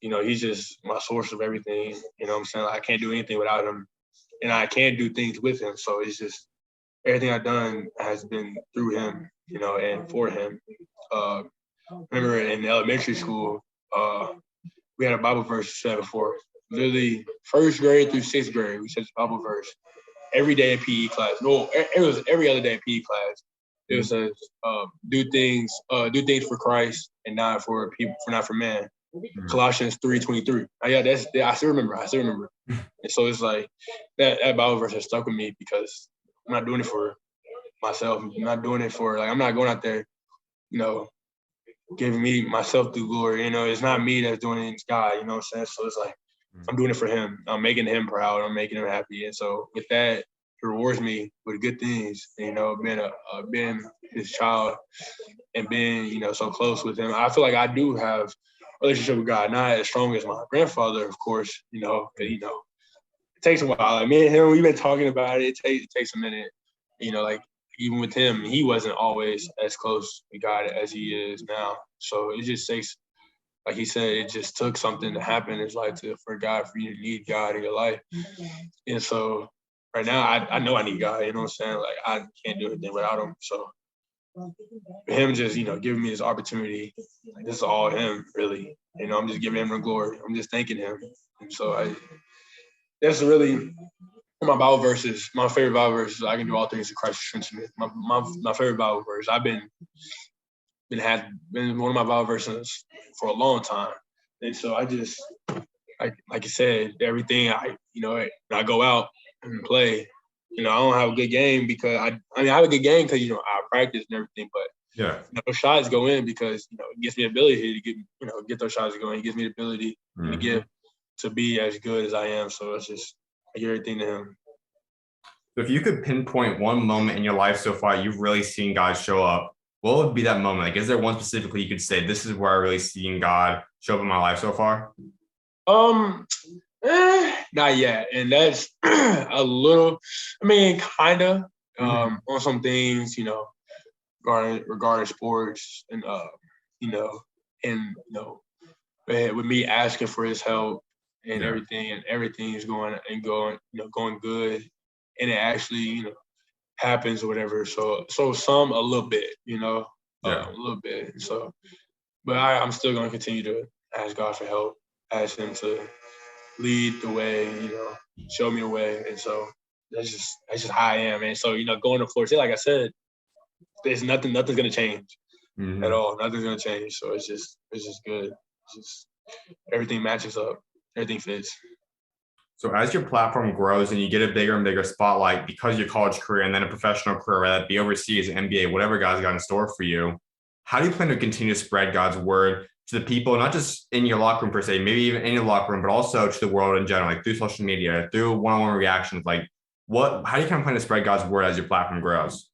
he's just my source of everything. You know what I'm saying? Like, I can't do anything without him, and I can't do things with him. So it's just everything I've done has been through him, and for him. Remember in elementary school, we had a Bible verse said before. Literally, first grade through sixth grade, we said this Bible verse every day in PE class. No, it was every other day in PE class. It says, "Do things for Christ and not for people, not for man." Colossians 3:23. I still remember. And so it's like that Bible verse has stuck with me because I'm not doing it for myself. I'm not doing it for I'm not going out there, giving me myself the glory. It's not me that's doing it, it's God, you know what I'm saying? So it's like I'm doing it for him. I'm making him proud. I'm making him happy. And so with that, he rewards me with good things, being his child and being, so close with him. I feel like I do have a relationship with God, not as strong as my grandfather, of course, but, it takes a while. Like me and him, we've been talking about it. It takes a minute, even with him, he wasn't always as close to God as he is now. So it just takes, like he said, it just took something to happen in his life for you to need God in your life. And so right now, I know I need God, you know what I'm saying? Like, I can't do anything without him. So him just, giving me this opportunity, like, this is all him, really. I'm just giving him the glory. I'm just thanking him. And so that's really my Bible verses. My favorite Bible verses. I can do all things in Christ who strengthens me. My favorite Bible verse. I've been one of my Bible verses for a long time, and so I just like you said, everything I go out and play. I don't have a good game because I have a good game because I practice and everything, but yeah, those shots go in because it gives me the ability to get those shots going. It gives me the ability to be as good as I am. So it's just I give everything to him. So if you could pinpoint one moment in your life so far you've really seen God show up, what would be that moment? Like, is there one specifically you could say, this is where I really seen God show up in my life so far? Not yet. And that's a little, kind of on some things, regarding sports and, with me asking for his help and everything, and everything's going good. And it actually, happens or whatever. So a little bit, a little bit. So, but I'm still going to continue to ask God for help, ask him to lead the way, show me the way. And so that's just how I am, man. So going to Florida State, like I said, there's nothing's gonna change at all. Nothing's gonna change. So it's just good. It's just everything matches up. Everything fits. So as your platform grows and you get a bigger and bigger spotlight because of your college career and then a professional career, whether that be overseas, NBA, whatever God's got in store for you, how do you plan to continue to spread God's word to the people, not just in your locker room per se, maybe even in your locker room, but also to the world in general, like through social media, through one-on-one reactions? Like how do you kind of plan to spread God's word as your platform grows?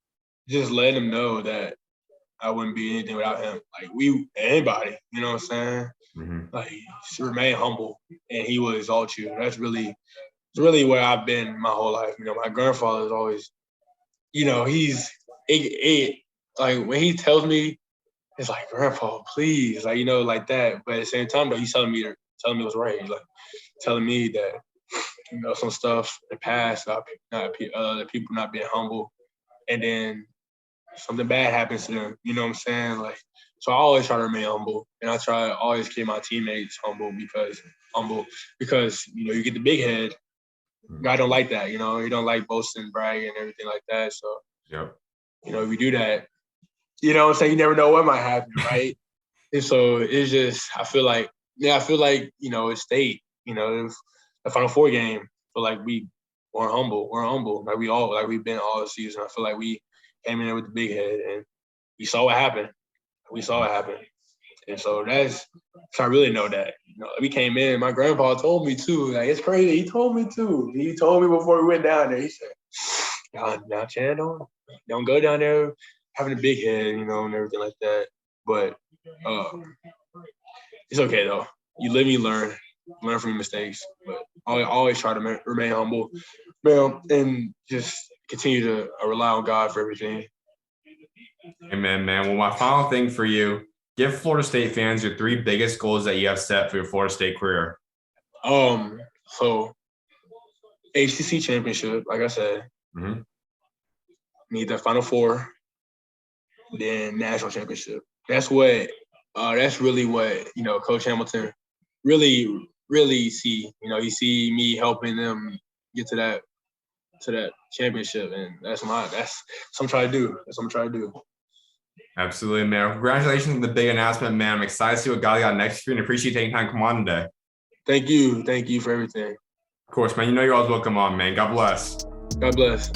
Just let them know that I wouldn't be anything without him. Like anybody, you know what I'm saying? Like, just remain humble, and he will exalt you. That's really where I've been my whole life. My grandfather is always, he's like when he tells me, it's like, Grandpa, please, like like that. But at the same time, though, he's telling me what's right. He's like telling me that some stuff in the past about the people not being humble, and then something bad happens to them. You know what I'm saying? Like, so I always try to remain humble, and I try to always keep my teammates humble because you get the big head. God don't like that. He don't like boasting, bragging, and everything like that. So, if you do that, you you never know what might happen, right? And so it's just, I feel like it's state, the Final Four game. I feel like we're humble. Like we've been all the season. I feel like we came in there with the big head, and we saw what happened. And so I really know that. We came in, my grandpa told me too. Like, it's crazy. He told me too. He told me before we went down there. He said, now Chan, don't go down there having a big head, and everything like that. But it's okay though. You live and you learn from your mistakes. But I always try to remain humble, and just continue to rely on God for everything. Amen, man. Well, my final thing for you, give Florida State fans your 3 biggest goals that you have set for your Florida State career. So ACC championship, like I said, need the Final Four, then national championship. That's really what Coach Hamilton really see. He see me helping them get to that championship, and that's what I'm trying to do. That's what I'm trying to do. Absolutely, man. Congratulations on the big announcement, man. I'm excited to see what God got next for you, and appreciate taking time to come on today. Thank you for everything. Of course, man. You're always welcome on, man. God bless. God bless.